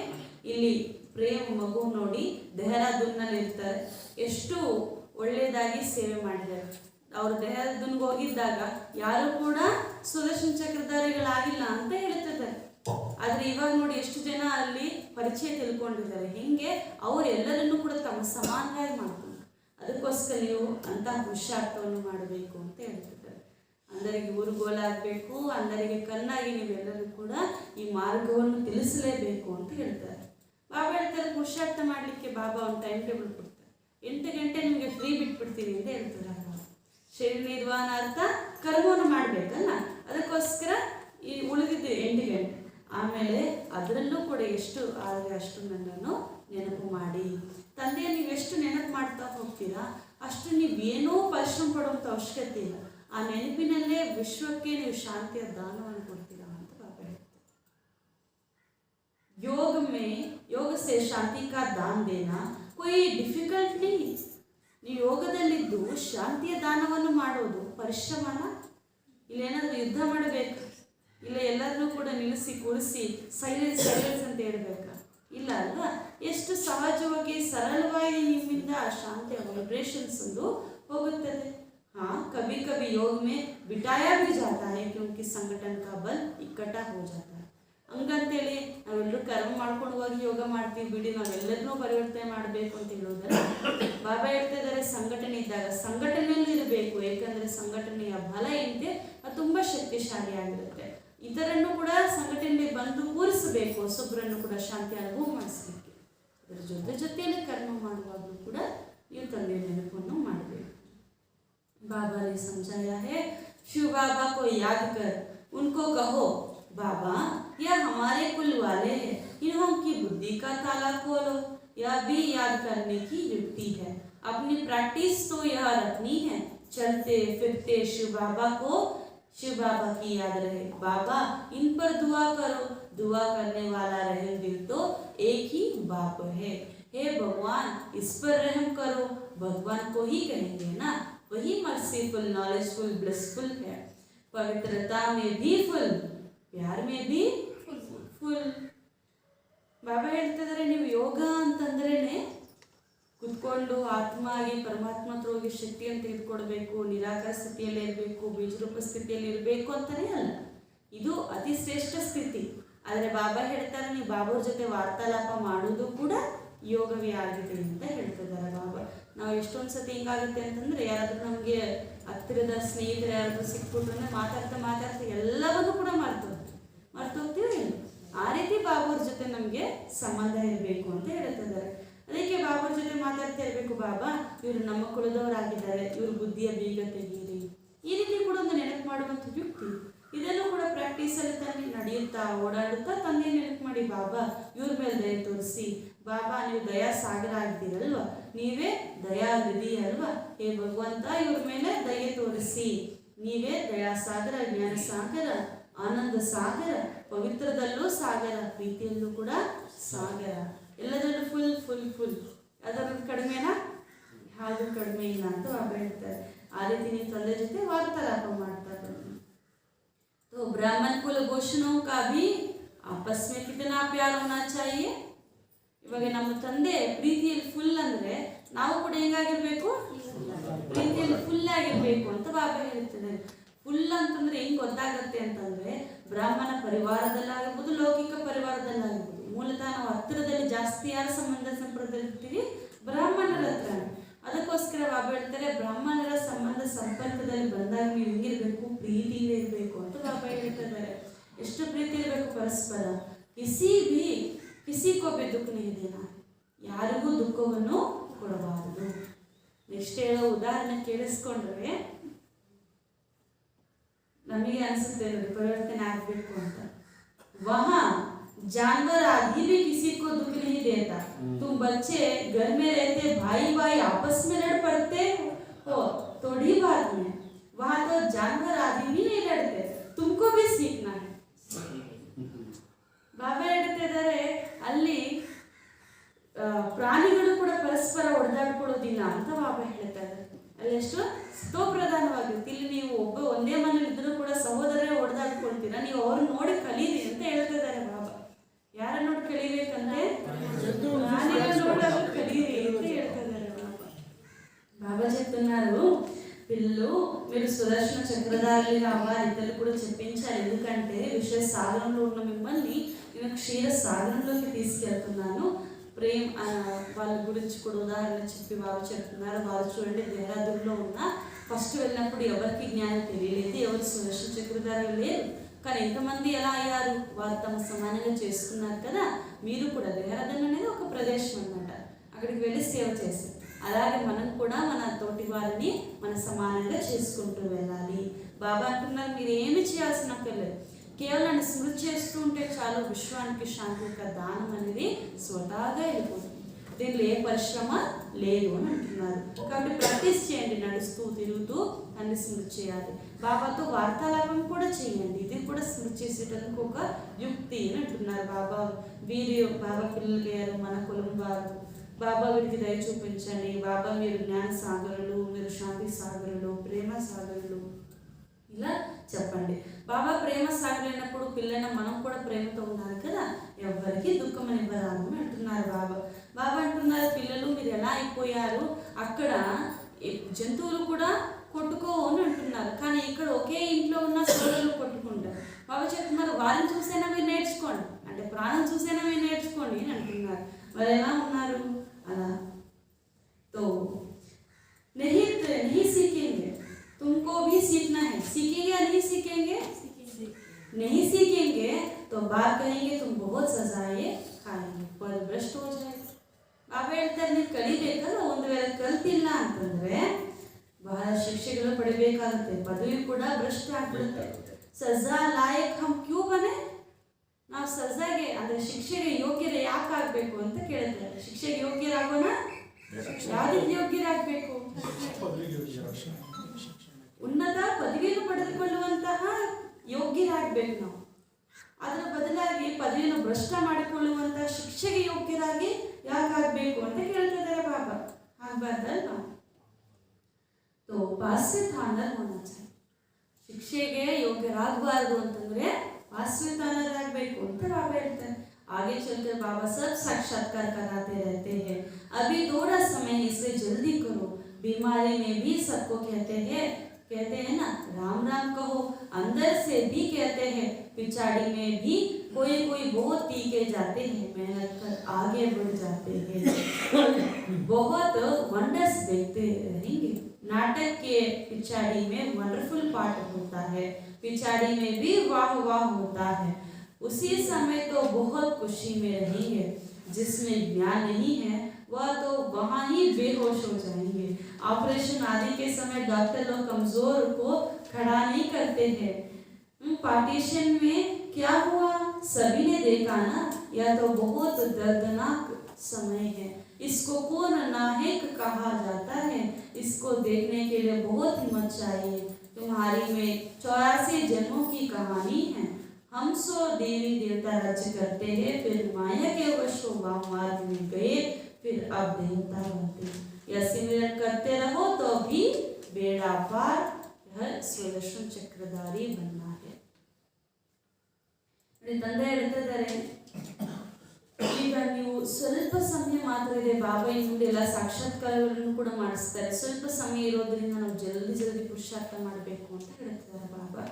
ಇಲ್ಲಿ ಪ್ರೇಮ ಮಗು ನೋಡಿ ಡೆಹರಾಡೂನ್ನಲ್ಲಿ ಇರ್ತಾರೆ, ಎಷ್ಟು ಒಳ್ಳೆಯದಾಗಿ ಸೇವೆ ಮಾಡಿದ್ದಾರೆ. ಅವರು ಡೆಹರಾಡೂನ್ಗೆ ಹೋಗಿದ್ದಾಗ ಯಾರು ಕೂಡ ಸುದರ್ಶನ ಚಕ್ರಧಾರಿಗಳಾಗಿಲ್ಲ ಅಂತ ಹೇಳ್ತಿದ್ದಾರೆ. ಆದರೆ ಇವಾಗ ನೋಡಿ ಎಷ್ಟು ಜನ ಅಲ್ಲಿ ಪರಿಚಯ ತಿಳ್ಕೊಂಡಿದ್ದಾರೆ. ಹಿಂಗೆ ಅವರೆಲ್ಲರನ್ನೂ ಕೂಡ ತಮ್ಮ ಸಮಾನವಾಗಿ ಮಾಡ್ಕೊಂಡು, ಅದಕ್ಕೋಸ್ಕರ ನೀವು ಅಂತಹ ಪುರುಷಾರ್ಥವನ್ನು ಮಾಡಬೇಕು ಅಂತ ಹೇಳ್ತಿದ್ದಾರೆ. అందరికి ಊರುಗೋಲಾಗಬೇಕು, అందరికి ಕಣ್ಣಾಗಿ ನೀವೆಲ್ಲರೂ ಕೂಡ ಈ ಮಾರ್ಗವನ್ನು ತಿಳಿಸಲೇಬೇಕು ಅಂತ ಹೇಳ್ತಾರೆ. ಬಾಬಾ ಹೇಳ್ತಾರೆ ಪುರುಷಾರ್ಥ ಮಾಡಲಿಕ್ಕೆ ಬಾಬಾ ಒಂದು ಟೈಮ್ ಟೇಬಲ್ ಕೊಡ್ತಾರೆ. 8 ಗಂಟೆ ನಿಮಗೆ ಫ್ರೀ ಬಿಟ್ಬಿಡ್ತೀನಿ ಅಂತ ಹೇಳ್ತಾರೆ. ಶರೀರ ನಿರ್ವಾಣಾರ್ಥ ಕರ್ಮವನ್ನು ಮಾಡಬೇಕಲ್ಲ, ಅದಕ್ಕೋಸ್ಕರ ಈ ಉಳಿದಿದ್ದು 8 ಗಂಟೆ. ಆಮೇಲೆ ಅದರಲ್ಲೂ ಕೂಡ ಎಷ್ಟು ಆದರೆ ಅಷ್ಟು ನನ್ನನ್ನು ನೆನಪು ಮಾಡಿ. ತಂದೆಯ ನೀವು ಎಷ್ಟು ನೆನಪು ಮಾಡ್ತಾ ಹೋಗ್ತೀರಾ ಅಷ್ಟು ನೀವೇನೋ ಪರಿಶ್ರಮ ಪಡುವಂಥ ಅವಶ್ಯಕತೆ ಇಲ್ಲ. ಆ ನೆನಪಿನಲ್ಲೇ ವಿಶ್ವಕ್ಕೆ ನೀವು ಶಾಂತಿಯ ದಾನವನ್ನು ಕೊಡ್ತೀರಾ ಅಂತ ಬಾಬಾ ಹೇಳ್ತಾರೆ. ಯೋಗ ಸೇ ಶಾಂತಿ ಕಾ ದಾನ್ ದೇನಾ ಕೊಯ್ ಡಿಫಿಕಲ್ಟ್ ನೀ. ನೀವು ಯೋಗದಲ್ಲಿದ್ದು ಶಾಂತಿಯ ದಾನವನ್ನು ಮಾಡೋದು ಪರಿಶ್ರಮನ? ಇಲ್ಲೇನಾದರೂ ಯುದ್ಧ ಮಾಡಬೇಕು? ಇಲ್ಲ ಎಲ್ಲರನ್ನೂ ಕೂಡ ನಿಲ್ಲಿಸಿ ಕೂರಿಸಿ ಸೈಲೆನ್ಸ್ ಅಂತ ಹೇಳ್ಬೇಕಾ? ಇಲ್ಲ ಅಲ್ವಾ? ಎಷ್ಟು ಸಹಜವಾಗಿ ಸರಳವಾಗಿ ನಿಮ್ಮಿಂದ ಆ ಶಾಂತಿಯ ವೈಬ್ರೇಷನ್ಸ್ ಒಂದು ಹೋಗುತ್ತದೆ. हाँ कभी कभी योग में बिठाया भी जाता है क्योंकि संगठन का बल इकट्ठा हो जाता है. ಹಂಗಂತೇಳಿ ನಾವೆಲ್ಲರೂ ಕರ್ಮ ಮಾಡ್ಕೊಂಡು ಹೋಗಿ ಯೋಗ ಮಾಡ್ತೀವಿ ಬಿಡಿ, ನಾವೆಲ್ಲರನ್ನೂ ಪರಿವರ್ತನೆ ಮಾಡಬೇಕು ಅಂತ ಹೇಳೋದಲ್ಲ. ಬಾಬಾ ಹೇಳ್ತಾ ಇದ್ದಾರೆ ಸಂಘಟನೆ ಇದ್ದಾಗ ಸಂಘಟನೆಯಲ್ಲಿ ಇರಬೇಕು. ಏಕೆಂದರೆ ಸಂಘಟನೆಯ ಬಲ ಏನಿದೆ ಅದು ತುಂಬ ಶಕ್ತಿಶಾಲಿಯಾಗಿರುತ್ತೆ. ಇತರನ್ನು ಕೂಡ ಸಂಘಟನೆಗೆ ಬಂದು ಕೂರಿಸಬೇಕು, ಹೊಸೊಬ್ಬರನ್ನು ಕೂಡ ಶಾಂತಿ ಅನುಭವ ಮಾಡಿಸಬೇಕು. ಅದರ ಜೊತೆಯಲ್ಲಿ ಕರ್ಮ ಮಾಡುವಾಗಲೂ ಕೂಡ ನೀವು ತಂದೆಯ ನೆನಪನ್ನು ಮಾಡಬೇಕು. बाबा ने समझाया है, शिव बाबा को याद कर उनको कहो बाबा यह हमारे कुल वाले हैं, इन्हों की बुद्धि का ताला खोलो, यह भी याद करने की युक्ति है। अपनी प्रैक्टिस तो यह रखनी है, चलते फिरते शिव बाबा की याद रहे। बाबा इन पर दुआ करो, दुआ करने वाला रहम दिल तो एक ही बाप है। हे भगवान इस पर रहम करो, भगवान को ही कहेंगे ना, वही मर्सीफुल, नॉलेजफुल, ब्लिसफुल है। पवित्रता में भी फुल, प्यार में भी ಫುಲ್. ಬಾಬಾ ಹೇಳ್ತಿದ್ದಾರೆ, ನೀವು ಯೋಗ ಅಂತಂದ್ರೇನೆ ಕುತ್ಕೊಂಡು ಆತ್ಮ ಆಗಿ ಪರಮಾತ್ಮ ಹತ್ರ ಹೋಗಿ ಶಕ್ತಿಯನ್ನು ತೆಗೆದುಕೊಡ್ಬೇಕು, ನಿರಾಕಾರ ಸ್ಥಿತಿಯಲ್ಲಿ ಇರಬೇಕು, ಬೀಜರೂಪ ಸ್ಥಿತಿಯಲ್ಲಿ ಇರಬೇಕು ಅಂತಾನೆ ಅಲ್ಲ, ಇದು ಅತಿ ಶ್ರೇಷ್ಠ ಸ್ಥಿತಿ. ಆದರೆ ಬಾಬಾ ಹೇಳ್ತಾರೆ, ನೀವು ಬಾಬಾವ್ರ ಜೊತೆ ವಾರ್ತಾಲಾಪ ಮಾಡೋದು ಕೂಡ ಯೋಗವೇ ಆಗಿದೆ ಅಂತ ಹೇಳ್ತಿದ್ದಾರೆ ಬಾಬಾ. ನಾವು ಎಷ್ಟೊಂದು ಸತಿ ಹಿಂಗಾಗುತ್ತೆ ಅಂತಂದ್ರೆ, ಯಾರಾದ್ರೂ ನಮಗೆ ಹತ್ತಿರದ ಸ್ನೇಹಿತರು ಯಾರಾದ್ರೂ ಸಿಕ್ಬಿಟ್ರೆ ಮಾತಾಡ್ತಾ ಎಲ್ಲವನ್ನೂ ಕೂಡ ಮರ್ತೋಗ್ತೀವಿ. ಆ ರೀತಿ ಬಾಬಾವ್ರ ಜೊತೆ ನಮಗೆ ಸಂಬಂಧ ಇರಬೇಕು ಅಂತ ಹೇಳ್ತಿದ್ದಾರೆ. ಅದಕ್ಕೆ ಬಾಬಾವ್ರ ಜೊತೆ ಮಾತಾಡ್ತಾ ಇರಬೇಕು, ಬಾಬಾ ಇವರು ನಮ್ಮ ಕುಲದವರಾಗಿದ್ದಾರೆ, ಇವ್ರ ಬುದ್ಧಿಯ ಬೀಗ ತೆಗೀರಿ, ಈ ರೀತಿ ಕೂಡ ಒಂದು ನೆನಪು ಮಾಡುವಂಥ ಯುಕ್ತಿ. ಇದನ್ನು ಕೂಡ ಪ್ರಾಕ್ಟೀಸಲ್ಲಿ ತಂದು ನಡೆಯುತ್ತಾ ಓಡಾಡುತ್ತಾ ತಂದೆ ನೆನಪು ಮಾಡಿ, ಬಾಬಾ ಇವ್ರ ಮೇಲೆ ದಯ ತೋರಿಸಿ, ಬಾಬಾ ನೀವು ದಯಾ ಸಾಗರ ಆಗಿದ್ದೀರಲ್ವ, ನೀವೇ ದಯಾ ನಿಧಿ ಅಲ್ವಾ, ಹೇ ಭಗವಂತ ಇವ್ರ ಮೇಲೆ ದಯೆ ತೋರಿಸಿ, ನೀವೇ ದಯಾ ಸಾಗರ, ಜ್ಞಾನ ಸಾಗರ, ಆನಂದ ಸಾಗರ, ಪವಿತ್ರದಲ್ಲೂ ಸಾಗರ, ಪ್ರೀತಿಯಲ್ಲೂ ಕೂಡ ಸಾಗರ, ಎಲ್ಲದರಲ್ಲೂ ಫುಲ್ ಫುಲ್ ಫುಲ್. ಅದರದ್ದು ಕಡಿಮೆನಾ? ಯಾವುದು ಕಡಿಮೆ ಇಲ್ಲ ಅಂತ ಬಾಬಾ ಹೇಳ್ತಾರೆ. ಆ ರೀತಿ ನೀವು ತಂದೆ ಜೊತೆ ವಾರ್ತಾಲಾಪ ಮಾಡ್ತಾರೆ. तो ब्राह्मण कुल घोषणों का भी आपस में कितना प्यार होना चाहिए. ಇವಾಗ ನಮ್ಮ ತಂದೆ ಪ್ರೀತಿಯಲ್ಲಿ ಫುಲ್ ಅಂದ್ರೆ ನಾವು ಕೂಡ ಹೆಂಗಾಗಿರ್ಬೇಕು, ಪ್ರೀತಿಯಲ್ಲಿ ಫುಲ್ ಆಗಿರ್ಬೇಕು ಅಂತ ಬಾಬಾ ಹೇಳ್ತಿದ್ದಾರೆ. ಫುಲ್ ಅಂತಂದ್ರೆ ಹೆಂಗ್ ಗೊತ್ತಾಗುತ್ತೆ ಅಂತಂದ್ರೆ, ಬ್ರಾಹ್ಮಣ ಪರಿವಾರದಲ್ಲಾಗಿರ್ಬೋದು, ಲೌಕಿಕ ಪರಿವಾರದಲ್ಲಾಗಿರ್ಬೋದು, ಮೂಲತಃ ನಾವು ಹತ್ತಿರದಲ್ಲಿ ಜಾಸ್ತಿ ಯಾರ ಸಂಬಂಧ ಸಂಪರ್ಕದಲ್ಲಿರ್ತೀವಿ, ಬ್ರಾಹ್ಮಣರ ಹತ್ರ. ಅದಕ್ಕೋಸ್ಕರ ಬಾಬಾ ಹೇಳ್ತಾರೆ, ಬ್ರಾಹ್ಮಣರ ಸಂಬಂಧ ಸಂಪರ್ಕದಲ್ಲಿ ಬಂದಾಗ ನೀವು ಹೆಂಗಿರ್ಬೇಕು, ಪ್ರೀತಿಯಿಂದ ಇರಬೇಕು ಅಂತ ಬಾಬಾ ಹೇಳ್ತಿದ್ದಾರೆ. ಎಷ್ಟು ಪ್ರೀತಿ ಇರಬೇಕು ಪರಸ್ಪರ. ಕಿಸಿ ಕೋ ಭಿ ದುಃಖ नहीं देना, ಯಾರಿಗೂ ದುಃಖವನ್ನು ಕೊಡಬಾರದು. ನೆಕ್ಸ್ಟ್ ಹೇಳೋ ಉದಾಹರಣೆ ಕೇಳಿಸ್ಕೊಂಡ್ರೆ ನಮಗೆ ಅನಿಸುತ್ತೆ ನೋಡಿ, ಪರಿವರ್ತನೆ ಆಗಬೇಕು ಅಂತ. वहाँ जानवर आदि भी किसी को दुख नहीं देता. तुम बच्चे घर में रहते भाई भाई आपस में लड़ पड़ते हो थोड़ी बात में, वहाँ तो जानवर आदि भी नहीं लड़ते, तुमको भी सीखना है. ಬಾಬಾ ಹೇಳ್ತಿದ್ದಾರೆ, ಅಲ್ಲಿ ಪ್ರಾಣಿಗಳು ಕೂಡ ಪರಸ್ಪರ ಹೊಡೆದಾಡ್ಕೊಳ್ಳೋದಿಲ್ಲ ಅಂತ ಬಾಬಾ ಹೇಳ್ತಾರೆ. ಅಲ್ಲಿ ಎಷ್ಟು ಸ್ತೋಪ್ರಧಾನವಾಗಿರುತ್ತೆ. ಇಲ್ಲಿ ನೀವು ಒಂದೇ ಮನೇಲಿ ಇದ್ರೂ ಕೂಡ ಸಹೋದರರೇ ಹೊಡೆದಾಡ್ಕೊಳ್ತೀರಾ, ನೀವು ಅವ್ರನ್ನ ನೋಡಿ ಕಲೀರಿ ಅಂತ ಹೇಳ್ತಿದ್ದಾರೆ ಬಾಬಾ. ಯಾರ ನೋಡಿ ಕಲಿಬೇಕಂದ್ರೆ ಪ್ರಾಣಿಗಳು ನೋಡಿ ಕಲೀರಿ ಅಂತ ಹೇಳ್ತಿದ್ದಾರೆ ಬಾಬಾ. బాబా చెప్తున్నారు, పిల్లలు మీరు సుదర్శన చక్రధారులు కావాలి, ఇతరులు కూడా చెప్పించాలి. ఎందుకంటే విషయ సాగరంలో ఉన్న మిమ్మల్ని నేను క్షీర సాగరంలోకి తీసుకెళ్తున్నాను. ప్రేమ్ వాళ్ళ గురించి కూడా ఉదాహరణ చెప్పి బాబా చెప్తున్నారు. వారు చూడండి, దేహరాదూర్లో ఉన్న ఫస్ట్ వెళ్ళినప్పుడు ఎవరికి జ్ఞానం తెలియలేదు, ఎవరు సుదర్శన చక్రధారులు లేరు. కానీ ఎంతమంది ఎలా అయ్యారు, వారు తమ సమానంగా చేసుకున్నారు కదా. మీరు కూడా దేహరాదూర్ అనేది ఒక ప్రదేశం అన్నమాట, అక్కడికి వెళ్ళి సేవ చేస్తారు. అలాగే మనం కూడా మన తోటి వారిని మన సమానంగా చేసుకుంటూ వెళ్ళాలి. బాబా అంటున్నారు, మీరు ఏమి చేయాల్సిన అక్కర్లేదు, కేవలం స్మృతి చేస్తూ ఉంటే చాలు, విశ్వానికి శాంతి యొక్క దానం అనేది స్వతహాగా వెళ్ళిపోతుంది. దీనిలో ఏ పరిశ్రమ లేదు అని అంటున్నారు. కాబట్టి ప్రాక్టీస్ చేయండి, నడుస్తూ తిరుగుతూ అన్ని స్మృతి చేయాలి. బాబాతో వార్తాలాపం కూడా చేయండి, ఇది కూడా స్మృతి చేసేటందుకు ఒక యుక్తి అని అంటున్నారు బాబా. బాబా పిల్లలు గారు, మన కులం వారు, బాబా వీరికి దయ చూపించండి. బాబా మీరు జ్ఞాన సాగరులు, మీరు శాంతి సాగరులు, ప్రేమ సాగరులు, ఇలా చెప్పండి. బాబా ప్రేమ సాగరైనప్పుడు పిల్లైన మనం కూడా ప్రేమతో ఉండాలి కదా, ఎవరికి దుఃఖం ఇవ్వరాదు అని అంటున్నారు బాబా. బాబా అంటున్నారు, పిల్లలు మీరు ఎలా అయిపోయారు, అక్కడ జంతువులు కూడా కొట్టుకోవు అని అంటున్నారు, కానీ ఇక్కడ ఒకే ఇంట్లో ఉన్న సోదరులు కొట్టుకుంటారు. బాబా చెప్తున్నారు, వారిని చూసైనా మీరు నేర్చుకోండి, అంటే ప్రాణం చూసైనా మీరు నేర్చుకోండి అని అంటున్నారు. వారు ఎలా ఉన్నారు అలా. तो नहीं सीखेंगे, तुमको भी सीखना है. सीखेंगे या नहीं सीखेंगे? नहीं सीखेंगे तो बात कहेंगे तुम बहुत सजाए खाएंगे, पर भ्रष्ट हो जाएगा. ಬಾಬಾ ಹೇಳ್ತಾರೆ, ನೀವು ಕಲಿಬೇಕಲ್ಲ, ಒಂದು ವೇಳೆ ಕಲ್ತಿಲ್ಲ ಅಂತಂದ್ರೆ ಬಹಳ ಶಿಕ್ಷೆಗಳು ಪಡಿಬೇಕಾಗುತ್ತೆ, ಪದವಿ ಕೂಡ ಭ್ರಷ್ಟ ಆಗ್ಬಿಡುತ್ತೆ. ಸಜಾ ಲಾಯಕ್ ಹಮ್ ಕ್ಯೂ ಬನೆ, ನಾವು ಸಜಾಗೆ ಅಂದರೆ ಶಿಕ್ಷೆಗೆ ಯೋಗ್ಯರು ಯಾಕೆ ಆಗಬೇಕು ಅಂತ ಕೇಳ್ತಾರೆ. ಶಿಕ್ಷೆಗೆ ಯೋಗ್ಯರಾಗೋಣ, ಯಾವುದಕ್ಕೆ ಯೋಗ್ಯರಾಗಬೇಕು? ಉನ್ನತ ಪದವಿಯನ್ನು ಪಡೆದುಕೊಳ್ಳುವಂತಹ ಯೋಗ್ಯರಾಗಬೇಕು ನಾವು. ಅದರ ಬದಲಾಗಿ ಪದವಿಯನ್ನು ಭ್ರಷ್ಟ ಮಾಡಿಕೊಳ್ಳುವಂತಹ ಶಿಕ್ಷೆಗೆ ಯೋಗ್ಯರಾಗಿ ಯಾಕಾಗಬೇಕು ಅಂತ ಕೇಳ್ತಿದ್ದಾರೆ ಬಾಬಾ. ಆಗ್ಬಾರ್ದಲ್ವಾ? तो ಪಾಸ್ಯಸ್ಥಾನದಲ್ಲಿ ಹೋಗೋಣ. ಶಿಕ್ಷೆಗೆ ಯೋಗ್ಯರಾಗಬಾರ್ದು ಅಂತಂದ್ರೆ ಪಾಸ್ಯಸ್ಥಾನರಾಗಬೇಕು ಅಂತ ಬಾಬಾ ಹೇಳ್ತಾರೆ. आगे चलकर बाबा सब साक्षात्कार कराते रहते हैं। अभी थोड़ा समय इसे जल्दी करो। बीमारी में भी सबको कहते हैं ना, राम राम कहो। अंदर से भी कहते हैं, पिछाड़ी में भी कोई बहुत तीखे जाते हैं, मेहनत कर आगे बढ़ जाते हैं। बहुत वंडर्स देखते रहेंगे। नाटक के पिछाड़ी में वंडरफुल पार्ट होता है, पिछाड़ी में भी वाह वाह होता है। उसी समय तो बहुत खुशी में रहेंगे। जिसमें ज्ञान नहीं है वह तो वहाँ ही बेहोश हो जाएंगे। ऑपरेशन आदि के समय डॉक्टर लोग कमजोर को खड़ा नहीं करते हैं। पार्टीशन में क्या हुआ सभी ने देखा ना, यह तो बहुत दर्दनाक समय है। इसको कौन नाहक कहा जाता है। इसको देखने के लिए बहुत हिम्मत चाहिए। तुम्हारी में 84 जन्मों की कहानी है। हम सो देवी देवता राज्य करते हैं, फिर माया के वशों मार्ग में गए, फिर अब देवता बनते। यह सिमरन करते रहो तो भी बेड़ा पार, यह स्वदर्शन चक्रधारी बनना है। ತಂದೆ ಹೇಳ್ತಿದ್ದಾರೆ, ಈಗ ನೀವು ಸ್ವಲ್ಪ ಸಮಯ ಮಾತ್ರ ಇದೆ. ಬಾಬಾ ಇನ್ನು ಮುಂದೆ ಎಲ್ಲ ಸಾಕ್ಷಾತ್ಕಾರಗಳನ್ನು ಕೂಡ ಮಾಡಿಸ್ತಾರೆ. ಸ್ವಲ್ಪ ಸಮಯ ಇರೋದ್ರಿಂದ ನಾವು ಜಲ್ದಿ ಪುರುಷಾರ್ಥ ಮಾಡಬೇಕು ಅಂತ ಹೇಳ್ತಿದ್ದಾರೆ ಬಾಬಾ.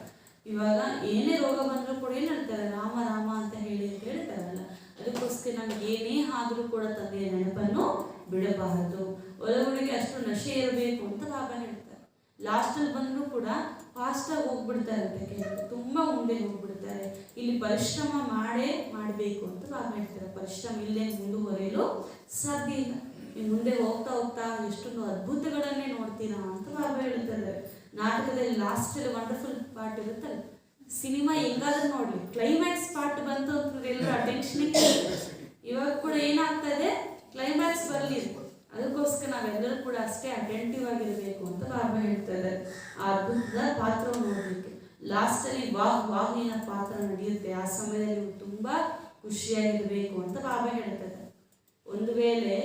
ಇವಾಗ ಏನೇ ರೋಗ ಬಂದರೂ ಕೂಡ ಏನು ಹೇಳ್ತಾರೆ, ರಾಮ ರಾಮ ಅಂತ ಹೇಳ್ತಾರಲ್ಲ, ಅದಕ್ಕೋಸ್ಕರ ನಮ್ಗೆ ಏನೇ ಆದರೂ ಕೂಡ ತಂದೆಯ ನೆನಪನ್ನು ಬಿಡಬಾರದು. ಒಳಗಡೆಗೆ ಅಷ್ಟು ನಶೆ ಇರಬೇಕು ಅಂತ ಬಾಬಾ ಹೇಳ್ತಾರೆ. ಲಾಸ್ಟಲ್ಲಿ ಬಂದರೂ ಕೂಡ ಫಾಸ್ಟಾಗಿ ಹೋಗ್ಬಿಡ್ತಾರೆ ಅಂತ ಕೆಲವರು, ತುಂಬ ಮುಂದೆ ಹೋಗ್ಬಿಡ್ತಾರೆ. ಇಲ್ಲಿ ಪರಿಶ್ರಮ ಮಾಡಬೇಕು ಅಂತ ಬಾಬಾ ಹೇಳ್ತಾರೆ. ಪರಿಶ್ರಮ ಇಲ್ಲದೆ ಮುಂದುವರೆಯಲು ಸಾಧ್ಯ ಇಲ್ಲ. ನೀವು ಮುಂದೆ ಹೋಗ್ತಾ ಎಷ್ಟೊಂದು ಅದ್ಭುತಗಳನ್ನೇ ನೋಡ್ತೀರಾ ಅಂತ ಬಾಬಾ ಹೇಳ್ತಾರೆ. ನಾಟಕದಲ್ಲಿ ಲಾಸ್ಟಲ್ಲಿ ವಂಡರ್ಫುಲ್ ಪಾರ್ಟ್ ಇರುತ್ತಲ್ಲ, ಸಿನಿಮಾ ಹೆಂಗಾದ್ರೂ ನೋಡ್ಲಿ, ಕ್ಲೈಮ್ಯಾಕ್ಸ್ ಪಾರ್ಟ್ ಬಂತು ಅಂತಂದ್ರೆ ಎಲ್ಲರೂ ಅಟೆನ್ಷನ್. ಇವಾಗ ಕೂಡ ಏನಾಗ್ತಾ ಇದೆ, ಕ್ಲೈಮ್ಯಾಕ್ಸ್ ಬರಲಿ, ಅದಕ್ಕೋಸ್ಕರ ನಾವೆಲ್ಲರೂ ಕೂಡ ಅಷ್ಟೇ ಅಟೆಂಟಿವ್ ಆಗಿರಬೇಕು ಅಂತ ಬಾಬಾ ಹೇಳ್ತಾರೆ. ಆ ಅದ್ಭುತದ ಪಾತ್ರವನ್ನು ನೋಡಲಿಕ್ಕೆ ಲಾಸ್ಟಲ್ಲಿ ವಾಹಿನ ಪಾತ್ರ ನಡೆಯುತ್ತೆ. ಆ ಸಮಯದಲ್ಲಿ ನೀವು ತುಂಬ ಖುಷಿಯಾಗಿರಬೇಕು ಅಂತ ಬಾಬಾ ಹೇಳ್ತಾರೆ. ಒಂದು ವೇಳೆ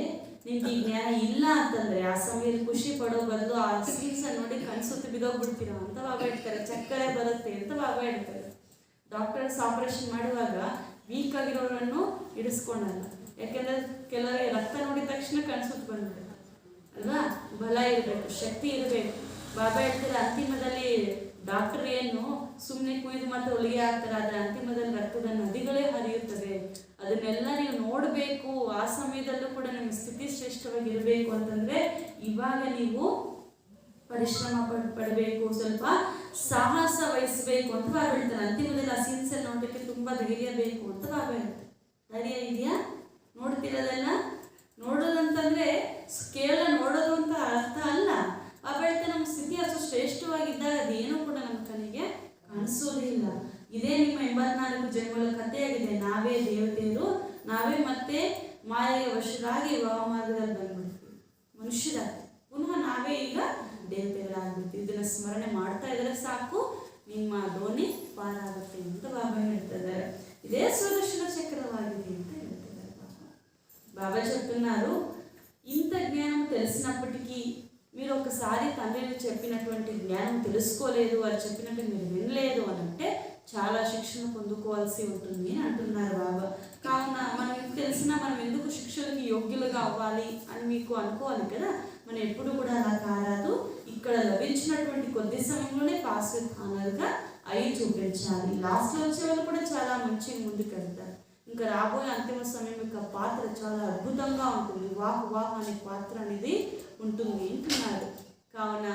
ನಿಮ್ಗೆ ಈ ಜ್ಞಾನ ಇಲ್ಲ ಅಂತಂದ್ರೆ ಆ ಸಮಯದಲ್ಲಿ ಖುಷಿ ಪಡೋ ಬದಲು ಆ ಸೀನ್ಸ್ ನೋಡಿ ಕನ್ಸುತ್ತಿ ಬಿದೋಗ್ಬಿಡ್ತೀರಾ ಅಂತ ಬಾಬಾ ಹೇಳ್ತಾರೆ. ಚಕ್ಕರೆ ಬರುತ್ತೆ ಅಂತ ಬಾಬಾ ಹೇಳ್ತಾರೆ. ಡಾಕ್ಟರ್ಸ್ ಆಪರೇಷನ್ ಮಾಡುವಾಗ ವೀಕ್ ಆಗಿರೋರನ್ನು ಇಡಿಸ್ಕೊಂಡಲ್ಲ, ಯಾಕೆಂದ್ರೆ ಕೆಲವರಿಗೆ ರಕ್ತ ನೋಡಿದ ತಕ್ಷಣ ಕನ್ಸುತ್ತಿ ಬಂದ್ಬಿಡುತ್ತೆ ಅಲ್ವಾ. ಬಲ ಇರಬೇಕು, ಶಕ್ತಿ ಇರಬೇಕು. ಬಾಬಾ ಹೇಳ್ತಾರೆ, ಅಂತಿಮದಲ್ಲಿ ಡಾಕ್ಟರ್ ಏನು ಸುಮ್ಮನೆ ಕುಯ್ದು ಮತ್ತೆ ಹೊಲಿಗೆ ಹಾಕ್ತಾರೆ, ಆದರೆ ಅಂತಿಮದಲ್ಲಿ ರಕ್ತದ ನದಿಗಳೇ ಹರಿಯುತ್ತದೆ. ಅದನ್ನೆಲ್ಲ ನೀವು ನೋಡಬೇಕು. ಆ ಸಮಯದಲ್ಲೂ ಕೂಡ ನಿಮ್ಮ ಸ್ಥಿತಿ ಶ್ರೇಷ್ಠವಾಗಿರಬೇಕು ಅಂತಂದ್ರೆ ಇವಾಗ ನೀವು ಪರಿಶ್ರಮ ಪಡಬೇಕು, ಸ್ವಲ್ಪ ಸಾಹಸ ವಹಿಸಬೇಕು ಅಂತ ಬಾಬಾ ಹೇಳ್ತಾರೆ. ಅಂತಿಮದಲ್ಲಿ ಆ ಸೀನ್ಸಲ್ಲಿ ನೋಡಲಿಕ್ಕೆ ತುಂಬಾ ಧೈರ್ಯ ಬೇಕು ಅಂತ ಬಾಬಾ ಹೇಳ್ತಾರೆ. ಧೈರ್ಯ ಇದೆಯಾ? ನೋಡ್ತಿರೋದೆಲ್ಲ ನೋಡೋದಂತಂದ್ರೆ ಕೇವಲ ನೋಡೋದು ಅಂತ ಅರ್ಥ ಅಲ್ಲ. ಬಾಬಾ ಹೇಳ್ತಾರೆ, ನಮ್ಮ ಸ್ಥಿತಿ ಅಷ್ಟು ಶ್ರೇಷ್ಠವಾಗಿದ್ದಾಗ ಅದೇನೂ ಕೂಡ ನಮ್ಮ ಕಣ್ಣಿಗೆ ಕಾಣಿಸೋದಿಲ್ಲ. ಇದೇ ನಿಮ್ಮ 84 ಜನ್ಮಗಳ ಕಥೆಯಾಗಿದೆ. ನಾವೇ ದೇವತೆಯರು, ನಾವೇ ಮತ್ತೆ ಮಾಯೆಗೆ ವಶರಾಗಿ ವಾಮಾರ್ಗದಲ್ಲಿ ಬಂದ್ಬಿಡ್ತೀವಿ, ಮನುಷ್ಯರಾಗಿ ಪುನಃ ನಾವೇ ಈಗ ದೇವತೆಗಳಾಗ್ಬಿಡ್ತೀವಿ. ಇದನ್ನ ಸ್ಮರಣೆ ಮಾಡ್ತಾ ಇದ್ರೆ ಸಾಕು, ನಿಮ್ಮ ದೋಣಿ ಪಾರಾಗುತ್ತೆ ಅಂತ ಬಾಬಾ ಹೇಳ್ತಿದ್ದಾರೆ. ఇదే సుదర్శన చక్రవాగిది అంటే బాబా చెప్తున్నారు. ఇంత జ్ఞానం తెలిసినప్పటికీ మీరు ఒకసారి తండ్రిని చెప్పినటువంటి జ్ఞానం తెలుసుకోలేదు, వారు చెప్పినట్టు మీరు వినలేదు అని అంటే చాలా శిక్షణ పొందుకోవాల్సి ఉంటుంది అని అంటున్నారు బాబా. కావున మనం తెలిసినా మనం ఎందుకు శిక్షణకి యోగ్యులుగా అవ్వాలి అని మీకు అనుకోవాలి కదా. మనం ఎప్పుడు కూడా అలా కారాదు. ఇక్కడ లభించినటువంటి కొద్ది సమయంలోనే పాశ్వస్థానాలుగా అయి చూపించాలి. లాస్ట్లో వచ్చే వాళ్ళు కూడా చాలా మంచి ముందుకు వెళ్తారు. ఇంకా రాబోయే అంతిమ సమయం యొక్క పాత్ర చాలా అద్భుతంగా ఉంటుంది. వాహ్ అనే పాత్ర అనేది ఉంటుంది అంటున్నారు. కావున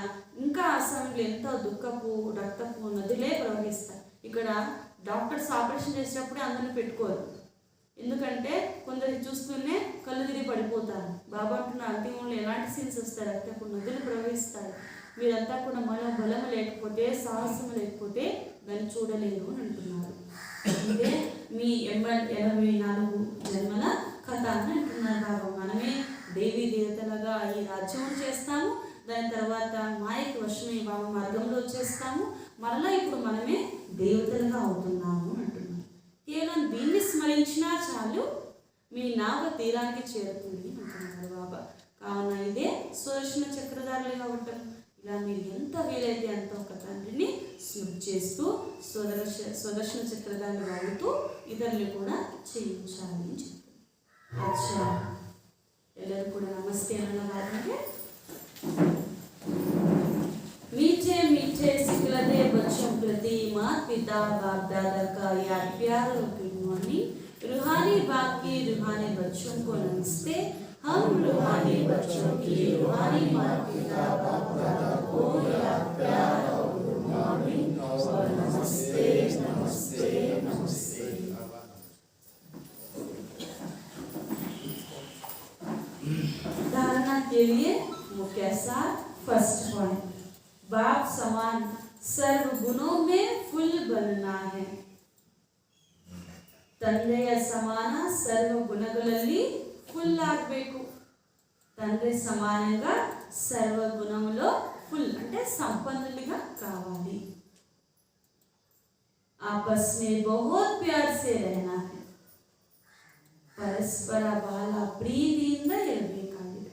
ఇంకా ఆ సమయంలో ఎంతో దుఃఖపు రక్తపు నదులే ప్రవహిస్తాయి. ఇక్కడ డాక్టర్స్ ఆపరేషన్ చేసినప్పుడే అందరిని పెట్టుకోరు, ఎందుకంటే కొందరు చూస్తూనే కళ్ళు తిరిగి పడిపోతారు. బాబా అంటున్న అంతిమంలో ఎలాంటి సీన్స్ వస్తాయి, రక్తపు నదులు ప్రవహిస్తాయి. మీరంతా కూడా మనోబలము లేకపోతే, సాహసము లేకపోతే దాన్ని చూడలేరు అని అంటున్నారు. ఇదే మీ 84 జన్మల కథ అని అంటున్నారు బాబా. మనమే దేవీ దేవతలుగా ఈ రాజ్యం చేస్తాము, దాని తర్వాత మాయకి వశమై బాబా మార్గంలో వచ్చేస్తాము, మరలా ఇప్పుడు మనమే దేవతలుగా అవుతున్నాము అంటున్నాను. కేవలం దీన్ని స్మరించినా చాలు మీ నావ తీరానికి చేరుతుంది అంటున్నారు బాబా. కావున ఇదే సుదర్శన చక్రధారులుగా ఉంటాం. ఇలా మీరు ఎంత వీలైతే అంత ఒక తండ్రిని స్మృతి చేస్తూ సుదర్శన చక్రధారులు అవుతూ ఇతరులు కూడా చేయించాలి అని చెప్తారు. అచ్చా, ಎಲ್ಲರೂ ಕೂಡ ನಮಸ್ತೆ ಅನ್ನೋದಾದ್ರೆ मीठे मीठे सिखलते बच्चों प्रति माता पिता बाप दादा का याद प्यार और गुड मॉर्निंग। रूहानी बाप की रूहानी बच्चों को नमस्ते। हम रूहानी बच्चों की रूहानी माता पिता बाप दादा को याद प्यार और गुड मॉर्निंग और नमस्ते नमस्ते नमस्ते। धारणा के लिए मुख्य सार फर्स्ट पॉइंट, बाप समान सर्व गुणों में फुल बनना है। ತಂದೆಯ ಸಮಾನ ಸರ್ವ ಗುಣಗಳಲ್ಲಿ ಫುಲ್ ಆಗಬೇಕು. తండ్రి సమానంగా సర్వ గుణములో ఫుల్ అంటే సంపన్నులుగా కావాలి. आपस में बहुत प्यार से रहना है. ಪರಸ್ಪರ ಬಹಳ ಪ್ರೀತಿಯಿಂದ ಇರಬೇಕಾಗಿದೆ.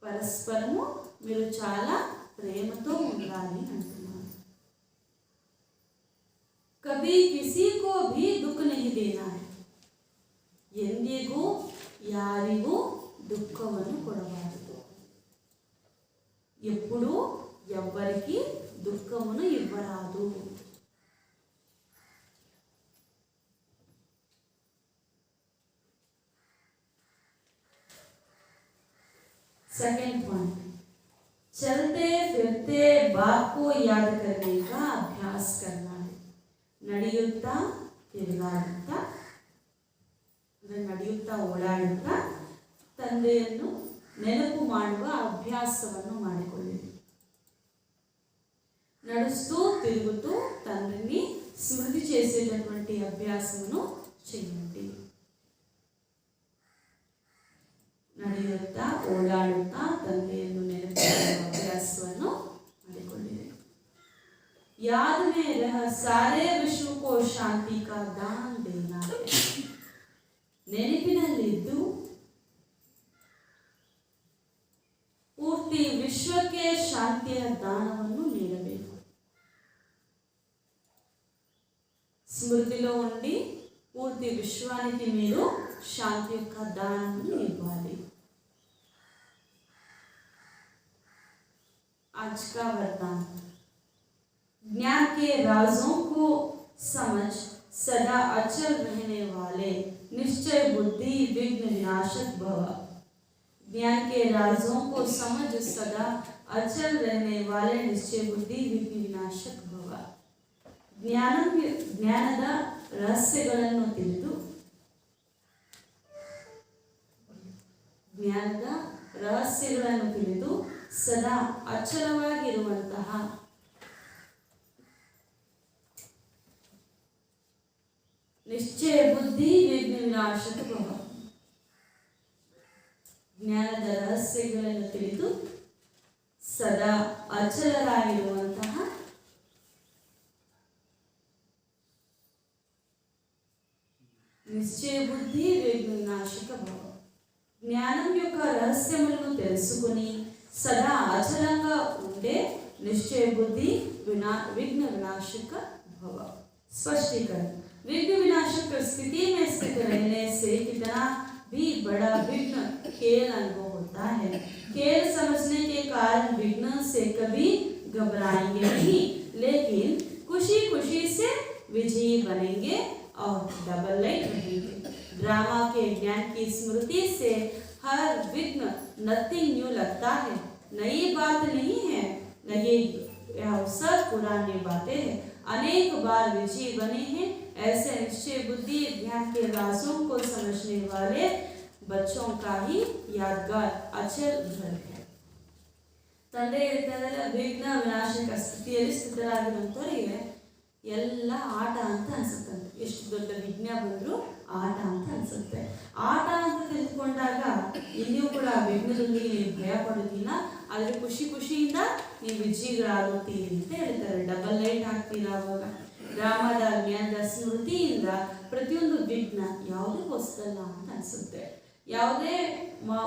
పరస్పరము మీరు చాలా ప్రేమతో ఉండాలి అంటున్నారు. कभी किसी को भी दुख नहीं देना है. ಎಂದಿಗೂ ಯಾರಿಗೂ ದುಃಖವನ್ನು ಕೊಡಬಾರದು. ఎప్పుడు ఎవ్వరికి దుఃఖమును ఇవ్వరాదు. सेकेंड पॉइंट, चलते फिरते बाप को याद करने का अभ्यास करना है. ನಡೆಯುತ್ತಾ ತಿರುಗಾಡುತ್ತಾ ನಡೆಯುತ್ತಾ ಓಡಾಡುತ್ತಾ ತಂದೆಯನ್ನು ನೆನಪು ಮಾಡುವ ಅಭ್ಯಾಸವನ್ನು ಮಾಡಿಕೊಳ್ಳಿರಿ. నడుస్తూ తిరుగుతూ తండ్రిని స్మృతి చేసేటటువంటి అభ్యాసమును చేయండి. ನಡೆಯುತ್ತಾ ಓಡಾಡುತ್ತಾ ತಂದೆಯನ್ನು ನೆನಪಿಸುವ ಅಭ್ಯಾಸವನ್ನು ಮಾಡಿಕೊಳ್ಳಿರಿ. याद में रह सारे विश्व को शांति का दान देना है. ನೆನಪಿನಲ್ಲಿದ್ದು ಪೂರ್ತಿ ವಿಶ್ವಕ್ಕೆ ಶಾಂತಿಯ ದಾನವನ್ನು ನೀಡಬೇಕು. స్మృతిలో ఉండి పూర్తి విశ్వానికి మీరు శాంతి యొక్క దానమును ఇవ్వాలి. आज का वरदान, ज्ञान के राजों को समझ सदा अचल रहने वाले निश्चय बुद्धि विघ्न विनाशक भव. ज्ञान के राजों को समझ सदा अचल रहने वाले निश्चय बुद्धि विघ्न विनाशक भव. ಜ್ಞಾನದ ರಹಸ್ಯಗಳನ್ನು ತಿಳಿದು ಸದಾ ಅಚಲವಾಗಿರುವಂತಹ ನಿಶ್ಚಯ ಬುದ್ಧಿ ವಿಘ್ನ ವಿನಾಶಕ ಭವ. ಜ್ಞಾನದ ರಹಸ್ಯಗಳನ್ನು ತಿಳಿದು ಸದಾ ಅಚಲರಾಗಿರುವಂತಹ నిశ్చయ బుద్ధి విఘ్న వినాశక భవ. జ్ఞానం యొక్క రహస్యములను తెలుసుకుని సదా అచలంగా ఉండే నిశ్చయ బుద్ధి विघ्न विनाशक भव. स्पष्टीकरण, विघ्न विनाशक स्थिति में स्थित रहने से कितना भी बड़ा विघ्न खेल अनुभव होता है. खेल समझने के कारण विघ्न से कभी घबराएंगे नहीं, लेकिन खुशी खुशी से विजयी बनेंगे और डबल लाइट रहेंगे. ड्रामा के ज्ञान की स्मृति से हर विघ्न नथिंग न्यू लगता है, नई बात नहीं है, लगेगी. यह सब पुरानी बातें हैं, अनेक बार विजयी बने हैं. ऐसे निश्चय बुद्धि ज्ञान के राजों को समझने वाले बच्चों का ही यादगार अचल घर है. ತಂದೆ ಹೇಳ್ತಾರೆ ವಿಘ್ನ ವಿನಾಶಕ ಸ್ಥಿತಿಯಲ್ಲಿ ಸ್ಥಿತರಾಗಿರುವಂಥವರಿಗೆ ಎಲ್ಲ ಆಟ ಅಂತ ಅನ್ಸುತ್ತಂತೆ. ಎಷ್ಟು ದೊಡ್ಡ ವಿಘ್ನ ಬಂದರೂ ಆಟ ಅಂತ ಅನ್ಸುತ್ತೆ. ಆಟ ಅಂತ ತಿಳ್ಕೊಂಡಾಗ ಇಲ್ಲಿಯೂ ಕೂಡ ವಿಘ್ನದೊಂದಿಗೆ ನೀವು ಭಯ ಪಡೋದಿಲ್ಲ, ಆದರೆ ಖುಷಿ ಖುಷಿಯಿಂದ ನೀವು ವಿಜಯಿಗಳಾಗುತ್ತೀರಿ ಅಂತ ಹೇಳ್ತಾರೆ. ಡಬಲ್ ಲೈಟ್ ಹಾಕ್ತೀರಾ ಅವಾಗ. ರಾಮದಾಜ್ಞಾದ ಸ್ಮೃತಿಯಿಂದ ಪ್ರತಿಯೊಂದು ವಿಘ್ನ ಯಾವುದೇ ಹೊಸದಲ್ಲ ಅಂತ ಅನಿಸುತ್ತೆ. ಯಾವುದೇ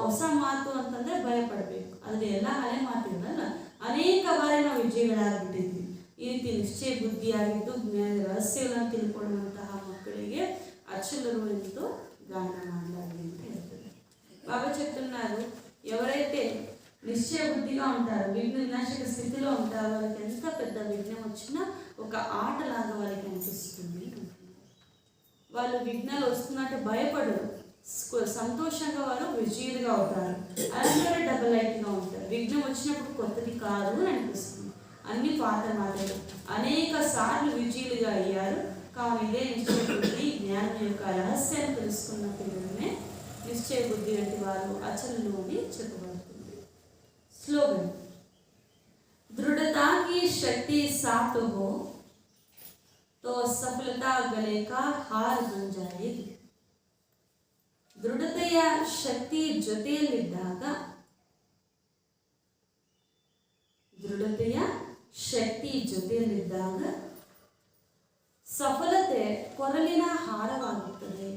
ಹೊಸ ಮಾತು ಅಂತಂದರೆ ಭಯ ಪಡಬೇಕು, ಆದರೆ ಎಲ್ಲ ಹಳೆ ಮಾತುಗಳಲ್ಲ. ಅನೇಕ ಬಾರಿ ನಾವು ವಿಜಯಗಳಾಗ್ಬಿಟ್ಟಿದ್ವಿ. ಈ ರೀತಿ ನಿಶ್ಚಯ ಬುದ್ಧಿಯಾಗಿದ್ದು ಜ್ಞಾನ ರಹಸ್ಯಗಳನ್ನು ತಿಳ್ಕೊಳ್ಳುವಂತಹ ಮಕ್ಕಳಿಗೆ అక్షులు ఎంతో గానం మాట్లాడాలి ಅಂತ ಹೇಳ್ತಾರೆ. బాబా చెప్తున్నారు, ఎవరైతే నిశ్చయ బుద్ధిగా ఉంటారో, విఘ్న వినాశక స్థితిలో ఉంటారో, వాళ్ళకి ఎంత పెద్ద విఘ్నం వచ్చినా ఒక ఆటలాగా వాళ్ళకి అనిపిస్తుంది. వాళ్ళు విఘ్నాలు వస్తున్నట్టు భయపడరు, సంతోషంగా వారు విజయులుగా అవుతారు. అలాగే డబల్ లైట్గా ఉంటారు. విఘ్నం వచ్చినప్పుడు కొత్తది కాదు అని అనిపిస్తుంది. అన్ని పాత మాటలు, అనేక సార్లు విజయులుగా అయ్యారు. కావున ఇదే నిశ్చయ బుద్ధి జ్ఞానం యొక్క రహస్యాన్ని తెలుసుకున్న పిల్లలనే నిశ్చయ బుద్ధి వంటి వారు అచలలోని చెప్పబడుతుంది. స్లోగన్, दृढ़ता की शक्ति साथ हो तो सफलता गले का हार बन जाएगी. ದೃಢತೆಯ ಶಕ್ತಿ ಜೊತೆಯಲ್ಲಿದ್ದಾಗ, ದೃಢತೆಯ ಶಕ್ತಿ ಜೊತೆಯಲ್ಲಿದ್ದಾಗ ಸಫಲತೆ ಕೊರಳಿನ ಹಾರವಾಗುತ್ತದೆ.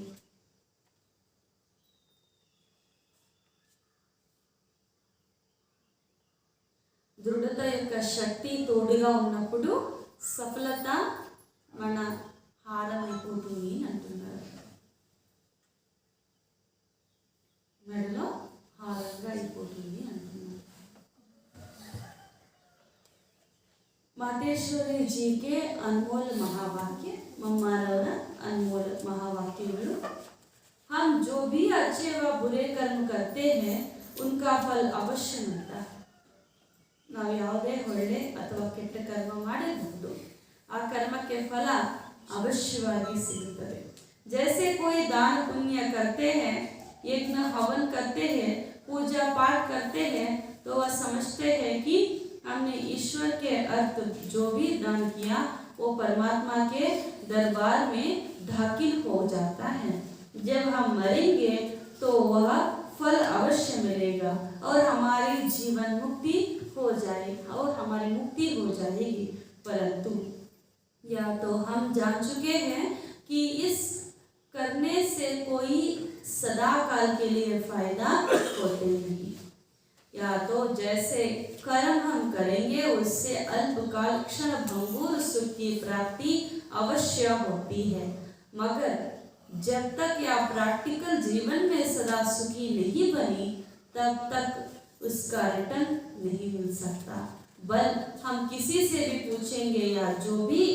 దృఢత యొక్క శక్తి తోడుగా ఉన్నప్పుడు సఫలత మన హారం అయిపోతుంది అంటున్నారు. మెడలో హారంగా అయిపోతుంది అంటున్నారు. ಮಾತೇಶ್ವರಿ जी के अनमोल महावाक्य, मम्मारवರ अनमोल महावाक्यಗಳು. हम जो भी अच्छे व बुरे कर्म करते हैं उनका फल अवश्य मिलता है. ನಾವು ಯಾವುದೇ ಒಳ್ಳೆ ಅಥವಾ ಕೆಟ್ಟ ಕರ್ಮ ಮಾಡಿರಬಹುದು, ಆ ಕರ್ಮಕ್ಕೆ ಫಲ ಅವಶ್ಯವಾಗಿ ಸಿಗುತ್ತದೆ. जैसे कोई दान पुण्य करते हैं, यज्ञ हवन करते हैं, पूजा पाठ करते हैं, तो वह समझते हैं कि हमने ईश्वर के अर्थ जो भी दान किया वो परमात्मा के दरबार में दाखिल हो जाता है. जब हम मरेंगे तो वह फल अवश्य मिलेगा और हमारी जीवन मुक्ति हो जाएगी और हमारी मुक्ति हो जाएगी. परंतु या तो हम जान चुके हैं कि इस करने से कोई सदा काल के लिए फायदा होते नहीं, या तो जैसे कर्म हम करेंगे उससे अल्पकाल क्षण भंगुर सुख की प्राप्ति अवश्य होती है, मगर जब तक यह प्रैक्टिकल जीवन में सदा सुखी नहीं बनी तब तक उसका रिटर्न नहीं मिल सकता. बल हम किसी से भी पूछेंगे या जो भी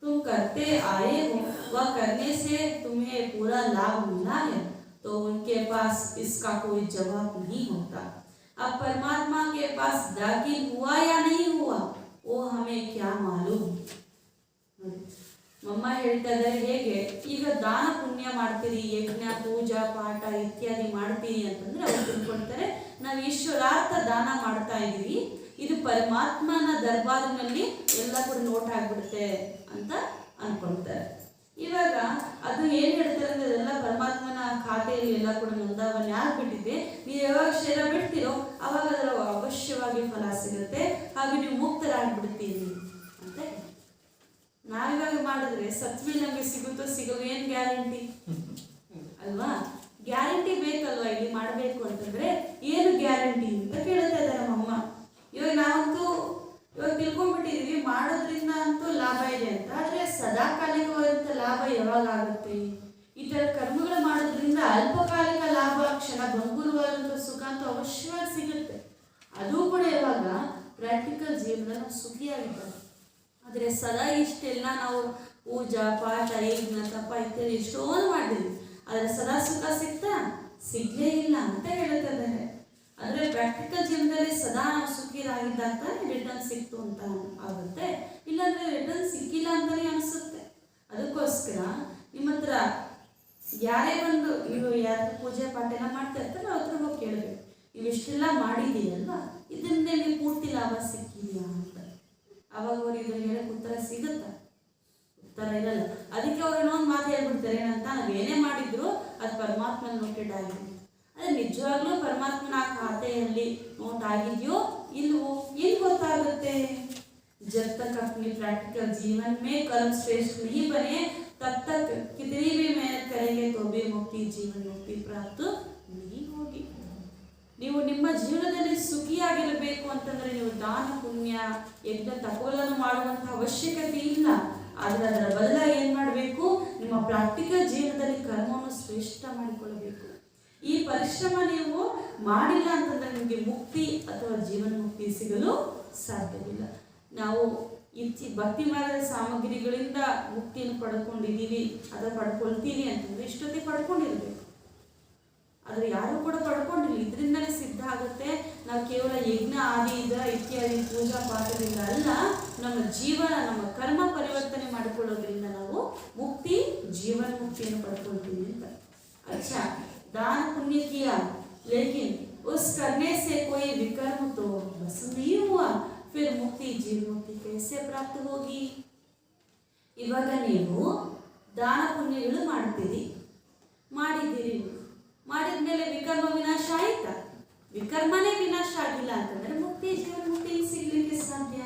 तुम करते आए हो वह करने से तुम्हें पूरा लाभ मिला है, तो उनके पास इसका कोई जवाब नहीं होता. अब परमात्मा के पास दाखिल हुआ या नहीं हुआ वो हमें क्या मालूम. ಮಮ್ಮ ಹೇಳ್ತಾ ಇದ್ದಾರೆ, ಹೇಗೆ ಈಗ ದಾನ ಪುಣ್ಯ ಮಾಡ್ತೀರಿ, ಯಜ್ಞ ಪೂಜಾ ಪಾಠ ಇತ್ಯಾದಿ ಮಾಡ್ತೀರಿ ಅಂತಂದ್ರೆ ಅವ್ರು ತಿಳ್ಕೊಳ್ತಾರೆ ನಾವು ಈಶ್ವರಾರ್ಥ ದಾನ ಮಾಡ್ತಾ ಇದ್ದೀವಿ, ಇದು ಪರಮಾತ್ಮನ ದರ್ಬಾರಿನಲ್ಲಿ ಎಲ್ಲ ಕೂಡ ನೋಟ್ ಆಗ್ಬಿಡುತ್ತೆ ಅಂತ ಅನ್ಕೊಳ್ತಾರೆ. ಇವಾಗ ಅದು ಏನು ಹೇಳ್ತಾರೆ ಅಂದ್ರೆ ಅದೆಲ್ಲ ಪರಮಾತ್ಮನ ಖಾತೆಯಲ್ಲಿ ಎಲ್ಲ ಕೂಡ ನೋಂದಾವಣೆ ಆಗ್ಬಿಟ್ಟಿದೆ, ನೀವು ಯಾವಾಗ ಶರೀರ ಬಿಡ್ತೀರೋ ಅವಾಗ ಅದರ ಅವಶ್ಯವಾಗಿ ಫಲ ಸಿಗುತ್ತೆ, ಹಾಗೆ ನೀವು ಮುಕ್ತರಾಗ್ಬಿಡ್ತೀರಿ ಅಂತ. ನಾವಿವಾಗ ಮಾಡಿದ್ರೆ ಸತ್ಮೇಲೆ ನಮಗೆ ಸಿಗುತ್ತೋ ಸಿಗೋ ಏನು ಗ್ಯಾರಂಟಿ ಅಲ್ವಾ? ಗ್ಯಾರಂಟಿ ಬೇಕಲ್ವಾ ಇಲ್ಲಿ ಮಾಡಬೇಕು ಅಂತಂದ್ರೆ, ಏನು ಗ್ಯಾರಂಟಿ ಅಂತ ಕೇಳ್ತಾ ಇದ್ದಾರೆ ನಮ್ಮಮ್ಮ. ಇವಾಗ ನಾವಂತೂ ಇವಾಗ ತಿಳ್ಕೊಂಡ್ಬಿಟ್ಟಿದೀವಿ ಮಾಡೋದ್ರಿಂದ ಅಂತೂ ಲಾಭ ಇದೆ ಅಂತ, ಆದರೆ ಸದಾಕಾಲಿಕವಾದಂಥ ಲಾಭ ಯಾವಾಗ ಆಗುತ್ತೆ? ಈ ಥರ ಕರ್ಮಗಳು ಮಾಡೋದ್ರಿಂದ ಅಲ್ಪಕಾಲಿಕ ಲಾಭ, ಕ್ಷಣ ಭಂಗುರವಾದಂಥ ಸುಖ ಅಂತ ಅವಶ್ಯವಾಗಿ ಸಿಗುತ್ತೆ. ಅದು ಕೂಡ ಯಾವಾಗ ಪ್ರಾಕ್ಟಿಕಲ್ ಜೀವನದಲ್ಲಿ ನಾವು ಸುಖಿಯಾಗಿದ್ದಾರೆ. ಆದರೆ ಸದಾ ಇಷ್ಟೆಲ್ಲ ನಾವು ಪೂಜಾ ಪಾಠ ಯಜ್ಞ ತಪ ಇತ್ಯಾದಿ ಎಷ್ಟೊಂದು ಮಾಡಿದ್ವಿ, ಆದರೆ ಸದಾ ಸುಖ ಸಿಗ್ತಾ ಸಿಗಲೇ ಇಲ್ಲ ಅಂತ ಹೇಳ್ತಾ ಇದ್ದಾರೆ. ಅಂದರೆ ಪ್ರಾಕ್ಟಿಕಲ್ ಜೀವನದಲ್ಲಿ ಸದಾ ನಾವು ಸುಖಿರಾಗಿದ್ದಾಗ ರಿಟರ್ನ್ ಸಿಕ್ತು ಅಂತ ಆಗುತ್ತೆ, ಇಲ್ಲಾಂದರೆ ರಿಟರ್ನ್ ಸಿಕ್ಕಿಲ್ಲ ಅಂತಲೇ ಅನಿಸುತ್ತೆ. ಅದಕ್ಕೋಸ್ಕರ ನಿಮ್ಮ ಹತ್ರ ಯಾರೇ ಬಂದು ನೀವು ಯಾರು ಪೂಜೆ ಪಾಠ ಎಲ್ಲ ಮಾಡ್ತಾ ಇರ್ತಾರೆ ಅವ್ರ ಹತ್ರ ಹೋಗಿ ಕೇಳಬೇಕು, ನೀವು ಇಷ್ಟೆಲ್ಲ ಮಾಡಿದ್ದೀರಲ್ವಾ, ಇದರಿಂದ ನೀವು ಪೂರ್ತಿ ಲಾಭ ಸಿಕ್ಕಿದೆಯಾ ಅಂತ. ಅವಾಗ ಅವ್ರು ಇದನ್ನು ಹೇಳಕ್ಕೆ ಉತ್ತರ ಸಿಗುತ್ತಾ? ಥರ ಇರಲ್ಲ. ಅದಕ್ಕೆ ಅವ್ರು ಇನ್ನೊಂದು ಮಾತು ಹೇಳ್ಬಿಡ್ತಾರೆ ಏನಂತ, ನಾವು ಏನೇ ಮಾಡಿದ್ರು ಅದು ಪರಮಾತ್ಮನ ನೋಟೆಡ್ ಆಗಿದೆ. ಅದೇ ನಿಜವಾಗ್ಲೂ ಪರಮಾತ್ಮನ ಆ ಖಾತೆಯಲ್ಲಿ ನೋಟ್ ಆಗಿದೆಯೋ ಇಲ್ವೋ ಏನು ಗೊತ್ತಾಗುತ್ತೆ? जब तक अपनी प्रैक्टिकल जीवन में कर्म श्रेष्ठ नहीं बने तब तक कितनी भी मेहनत करेंगे तो भी मुक्ति जीवन मुक्ति प्राप्त नहीं होगी. ನೀವು ನಿಮ್ಮ ಜೀವನದಲ್ಲಿ ಸುಖಿಯಾಗಿರಬೇಕು ಅಂತಂದ್ರೆ ನೀವು ದಾನ ಪುಣ್ಯ ಯಜ್ಞ ತಪೋಗಳನ್ನು ಮಾಡುವಂತಹ ಅವಶ್ಯಕತೆ ಇಲ್ಲ. ಆದರೆ ಅದರ ಬದಲಾಗಿ ಏನು ಮಾಡಬೇಕು? ನಿಮ್ಮ ಪ್ರಾಕ್ಟಿಕಲ್ ಜೀವನದಲ್ಲಿ ಕರ್ಮವನ್ನು ಶ್ರೇಷ್ಠ ಮಾಡಿಕೊಳ್ಳಬೇಕು. ಈ ಪರಿಶ್ರಮ ನೀವು ಮಾಡಿಲ್ಲ ಅಂತಂದ್ರೆ ನಿಮಗೆ ಮುಕ್ತಿ ಅಥವಾ ಜೀವನ ಮುಕ್ತಿ ಸಿಗಲು ಸಾಧ್ಯವಿಲ್ಲ. ನಾವು ಭಕ್ತಿ ಮಾರ್ಗದ ಸಾಮಗ್ರಿಗಳಿಂದ ಮುಕ್ತಿಯನ್ನು ಪಡ್ಕೊಂಡಿದ್ದೀವಿ, ಅದನ್ನು ಪಡ್ಕೊಳ್ತೀವಿ ಅಂತಂದ್ರೆ ಇಷ್ಟೊತ್ತಿಗೆ ಪಡ್ಕೊಂಡಿರ್ಬೇಕು. ಆದರೆ ಯಾರು ಕೂಡ ಪಡ್ಕೊಂಡಿಲ್ಲ. ಇದರಿಂದಲೇ ಸಿದ್ಧ ಆಗುತ್ತೆ. ನಾವು ಕೇವಲ ಯಜ್ಞ ಆದಿ ಇತ್ಯಾದಿ ಪೂಜಾ ಪಾಠದಿಂದ ಅಲ್ಲ, ನಮ್ಮ ಜೀವನ ನಮ್ಮ ಕರ್ಮ ಪರಿವರ್ತನೆ ಮಾಡಿಕೊಳ್ಳೋದ್ರಿಂದ ನಾವು ಮುಕ್ತಿ ಜೀವನ ಮುಕ್ತಿಯನ್ನು ಪಡ್ಕೊಳ್ತೀವಿ ಅಂತ. अच्छा दान पुण्य किया लेकिन उस करने से कोई विकर्म तो बस नहीं हुआ, फिर मुक्ति जीवन मुक्ति कैसे प्राप्त होगी? ಇವಾಗ ನೀವು ದಾನ ಪುಣ್ಯಗಳು ಮಾಡಿದ್ದೀರಿ, ಮಾಡಿದ್ಮೇಲೆ ವಿಕರ್ಮ ವಿನಾಶ ಆಯ್ತಾ? ವಿಕರ್ಮನೇ ವಿನಾಶ ಆಗಿಲ್ಲ ಅಂತಂದ್ರೆ ಮುಕ್ತಿ ಜೀವನ ಮುಕ್ತಿ ಸಿಗ್ಲಿಕ್ಕೆ ಸಾಧ್ಯ?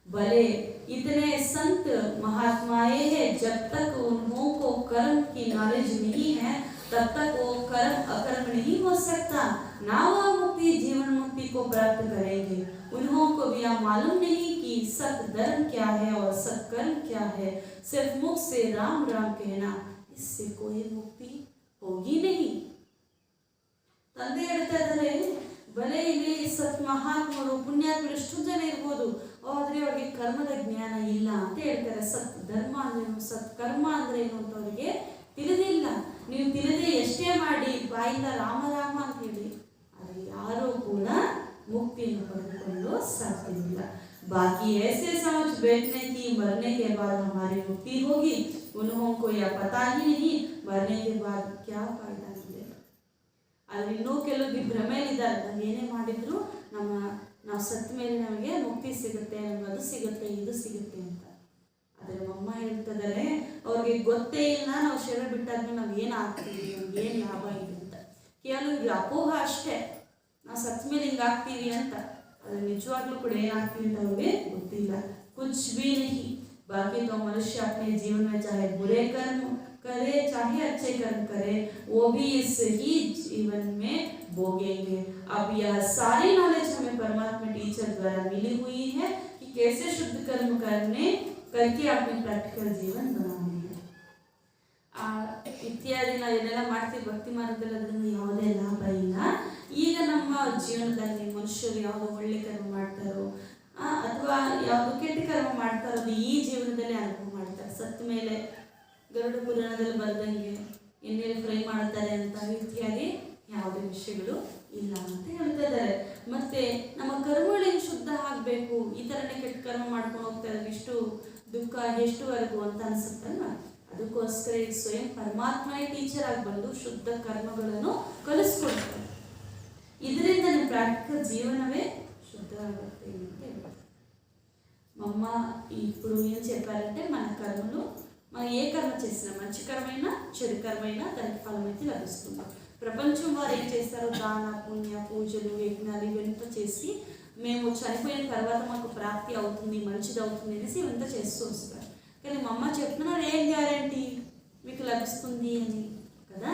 भले इतने संत महात्माएं हैं, जब तक उन्हों को कर्म की नॉलेज नहीं है तब तक वो कर्म अकर्म नहीं हो सकता, ना वह मुक्ति जीवन मुक्ति को प्राप्त करेंगे. उन्हों को भी यह मालूम नहीं कि सत धर्म क्या है और सत कर्म क्या है. सिर्फ मुख से राम राम कहना, इससे कोई मुक्ति होगी नहीं. ತಂದೆ ಹೇಳ್ತಾ ಇದ್ದಾರೆ, ಬಲೆ ಇಲ್ಲಿ ಸತ್ ಮಹಾತ್ಮರು ಪುಣ್ಯಾತ್ಮರು ಎಷ್ಟು ಜನ ಇರ್ಬೋದು, ಆದರೆ ಅವ್ರಿಗೆ ಕರ್ಮದ ಜ್ಞಾನ ಇಲ್ಲ ಅಂತ ಹೇಳ್ತಾರೆ. ಸತ್ ಧರ್ಮ ಅಂದ್ರೇನು, ಸತ್ ಕರ್ಮ ಅಂದ್ರೆ ಏನು ಅಂತ ಅವರಿಗೆ ತಿಳಿದಿಲ್ಲ. ನೀವು ತಿಳಿದೇ ಎಷ್ಟೇ ಮಾಡಿ ಬಾಯಿಂದ ರಾಮ ರಾಮ ಅಂತ ಹೇಳಿ, ಆದರೆ ಯಾರೂ ಕೂಡ ಮುಕ್ತಿಯನ್ನು ಪಡೆದುಕೊಂಡು ಸಾಧ್ಯವಿಲ್ಲ. बाकी ऐसे समझ बैठने की मरने के बाद हमारी मुक्ति होगी, उन्हों को यह पता ही नहीं मरने के बाद क्या फायदा मिलेगा. ಆದರೆ ಇನ್ನೂ ಕೆಲವು ಭ್ರಮೆಯಲ್ಲಿದ್ದಾರೆ, ನಾವು ಏನೇ ಮಾಡಿದ್ರು ನಾವು ಸತ್ತ ಮೇಲೆ ನಮಗೆ ಮುಕ್ತಿ ಸಿಗುತ್ತೆ, ನಮ್ಗೆ ಅದು ಸಿಗುತ್ತೆ ಇದು ಸಿಗುತ್ತೆ ಅಂತ. ಆದರೆ ಅಮ್ಮ ಹೇಳ್ತಿದ್ದಾರೆ, ಅವ್ರಿಗೆ ಗೊತ್ತೇ ಇಲ್ಲ ನಾವು ಶರೀರ ಬಿಟ್ಟಾದ್ಮೇಲೆ ನಾವು ಏನು ಆಗ್ತೀವಿ, ನಮ್ಗೆ ಏನು ಲಾಭ ಇದೆ ಅಂತ. ಕೇವಲ ಅಪೋಹ ಅಷ್ಟೇ, ನಾವು ಸತ್ತ ಮೇಲೆ ಹಿಂಗೆ ಆಗ್ತೀವಿ ಅಂತ. ಆದರೆ ನಿಜವಾಗ್ಲೂ ಕೂಡ ಏನಾಗ್ತೀವಿ ಅಂತ ಅವ್ರಿಗೆ ಗೊತ್ತಿಲ್ಲ. कुछ भी नहीं. बाकी तो मनुष्य अपने जीवन में चाहे बुरे कर्म करे चाहे अच्छे कर्म करे, वो भी इस ही जीवन में भोगेंगे. अब यह सारी नॉलेज हमें परमात्मा टीचर द्वारा मिली हुई है कि कैसे शुद्ध कर्म करके अपनी प्रैक्टिकल जीवन बनाने है. ಇತ್ಯಾದಿ ನಾವು ಏನೆಲ್ಲ ಮಾಡ್ತೀವಿ ಭಕ್ತಿ ಮಾರ್ಗದಲ್ಲಿ ಅದರಿಂದ ಯಾವುದೇ ಲಾಭ ಇಲ್ಲ. ಈಗ ನಮ್ಮ ಜೀವನದಲ್ಲಿ ಮನುಷ್ಯರು ಯಾವುದು ಒಳ್ಳೆ ಕರ್ಮ ಮಾಡ್ತಾರೋ ಅಥವಾ ಯಾವುದು ಕೆಟ್ಟ ಕರ್ಮ ಮಾಡ್ತಾರೋ ಅದು ಈ ಜೀವನದಲ್ಲಿ ಅನುಭವ ಮಾಡ್ತಾರೆ. ಸತ್ತ ಮೇಲೆ ಗರುಡ ಪುರಾಣದಲ್ಲಿ ಬರ್ದಂಗೆ ಎಣ್ಣೆಯಲ್ಲಿ ಫ್ರೈ ಮಾಡ್ತಾರೆ ಅಂತ ಇತ್ಯಾದಿ ಯಾವುದೇ ವಿಷಯಗಳು ಇಲ್ಲ ಅಂತ ಹೇಳ್ತಾ ಇದ್ದಾರೆ. ಮತ್ತೆ ನಮ್ಮ ಕರ್ಮಗಳಿಗೆ ಶುದ್ಧ ಆಗಬೇಕು, ಈ ಥರನೇ ಕೆಟ್ಟ ಕರ್ಮ ಮಾಡ್ಕೊಂಡು ಹೋಗ್ತಾ ಇದ್ರೆ ಇಷ್ಟು ದುಃಖ ಎಷ್ಟುವರೆಗೂ ಅಂತ ಅನಿಸುತ್ತಲ್ಲ. ಅದಕ್ಕೋಸ್ಕರ ಈಗ ಸ್ವಯಂ ಪರಮಾತ್ಮನೇ ಟೀಚರ್ ಆಗಿ ಬಂದು ಶುದ್ಧ ಕರ್ಮಗಳನ್ನು ಕಲಿಸ್ಕೊಡ್ತಾರೆ. ಇದರಿಂದ ನಿಮ್ಮ ಪ್ರಾಕ್ಟಿಕಲ್ జీవనమే శుద్ధమవుతుంది ಅಂತ ಹೇಳ್ತಾರೆ. మమ్మ ఇప్పుడు ఏం చెప్పారంటే మన కర్మలు మనం ఏ కర్మ చేసినా మంచి కర్మైనా చెడు కర్మైనా దానికి ఫలం అయితే లభిస్తుంది. ప్రపంచం వారు ఏం చేస్తారు, దాన పుణ్య పూజలు యజ్ఞాలు ఇవంతా చేసి మేము చనిపోయిన తర్వాత మాకు ప్రాప్తి అవుతుంది మంచిది అవుతుంది అనేసి ఇవంతా చేస్తూ వస్తారు. కానీ మా అమ్మ చెప్తున్నారు ఏం గ్యారంటీ మీకు లభిస్తుంది అని కదా.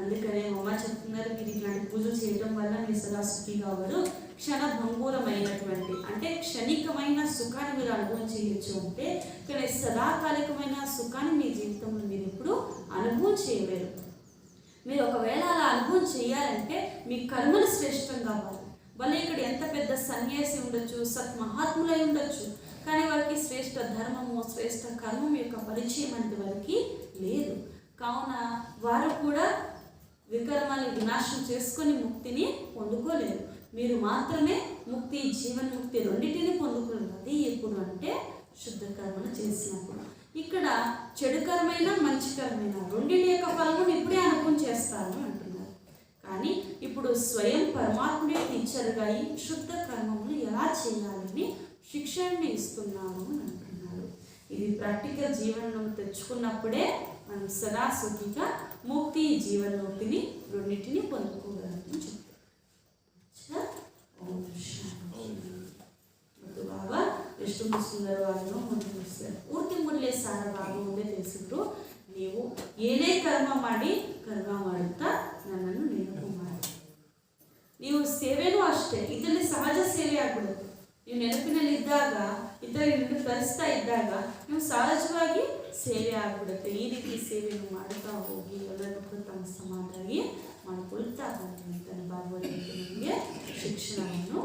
అందుకనే మా అమ్మ చెప్తున్నారు మీరు ఇట్లాంటి పూజలు చేయడం వల్ల మీరు సదా సుఖిగా అవ్వరు, క్షణభంగూరమైనటువంటి అంటే క్షణికమైన సుఖాన్ని మీరు అనుభవం చేయొచ్చు అంటే, కానీ సదాకాలికమైన సుఖాన్ని మీ జీవితంలో మీరు ఎప్పుడు అనుభవం చేయలేరు. మీరు ఒకవేళ అలా అనుభవం చేయాలంటే మీ కర్మలు శ్రేష్టంగా అవ్వాలి. భలే ఇక్కడ ఎంత పెద్ద సన్యాసి ఉండొచ్చు, సత్ మహాత్ములై ఉండొచ్చు, కానీ వారికి శ్రేష్ఠ ధర్మము శ్రేష్ఠ కర్మం యొక్క పరిచయం అంటే వారికి లేదు. కావున వారు కూడా వికర్మాన్ని వినాశం చేసుకొని ముక్తిని పొందుకోలేరు. మీరు మాత్రమే ముక్తి జీవన్ ముక్తి రెండింటిని పొందుకోలేరు. అది ఎప్పుడు అంటే శుద్ధ కర్మను చేసినప్పుడు. ఇక్కడ చెడు కర్మైనా మంచి కర్మైనా రెండింటి యొక్క ఫలమును ఇప్పుడే అనుభవం చేస్తాను అంటున్నారు. కానీ ఇప్పుడు స్వయం పరమాత్ముడే టీచర్గా ఈ శుద్ధ కర్మమును ఎలా చేయాలని శిక్షణని ఇస్తున్నాను అని అంటున్నారు. ఇది ప్రాక్టికల్ జీవనం తెచ్చుకున్నప్పుడే మనం సదా సుఖిగా ముక్తి జీవనోక్తిని రెండింటిని పొందుకోగలమని చెప్తారు. ఓం శాంతి. ಮತ್ತು ಬಾಬಾ ಎಷ್ಟು ಸುಂದರವಾಗಿ ಮುಂದುವರಿಸ್ತಾರೆ. ಪೂರ್ತಿ ಮುರಳಿ ಸಾರ ಬಾಬಾ ಮುಂದೆ ತಿಳಿಸಿದ್ರು, ನೀವು ಏನೇ ಕರ್ಮ ಮಾಡುತ್ತಾ ನನ್ನನ್ನು ನೆನಪು ಮಾಡಿ. ನೀವು ಸೇವೆನೂ ಅಷ್ಟೇ, ಇದರಲ್ಲಿ ಸಹಜ ಸೇವೆ ಆಗ್ಬಿಡುತ್ತೆ. ನೀವು ನೆನಪಿನಲ್ಲಿದ್ದಾಗ ಇತರರಿಗೆ ಕಲಿಸ್ತಾ ಇದ್ದಾಗ ನೀವು ಸಹಜವಾಗಿ ಸೇವೆ ಆಗ್ಬಿಡುತ್ತೆ. ಈ ರೀತಿ ಸೇವೆಯನ್ನು ಮಾಡುತ್ತಾ ಹೋಗಿ ಎಲ್ಲರಿಗೂ ತಮ್ಮ ಸಮಾನವಾಗಿ ಮಾಡಿಕೊಳ್ತಾ ಹೋಗಿ ಅಂತ ಬಾಬಾ ನಮಗೆ ಶಿಕ್ಷಣವನ್ನು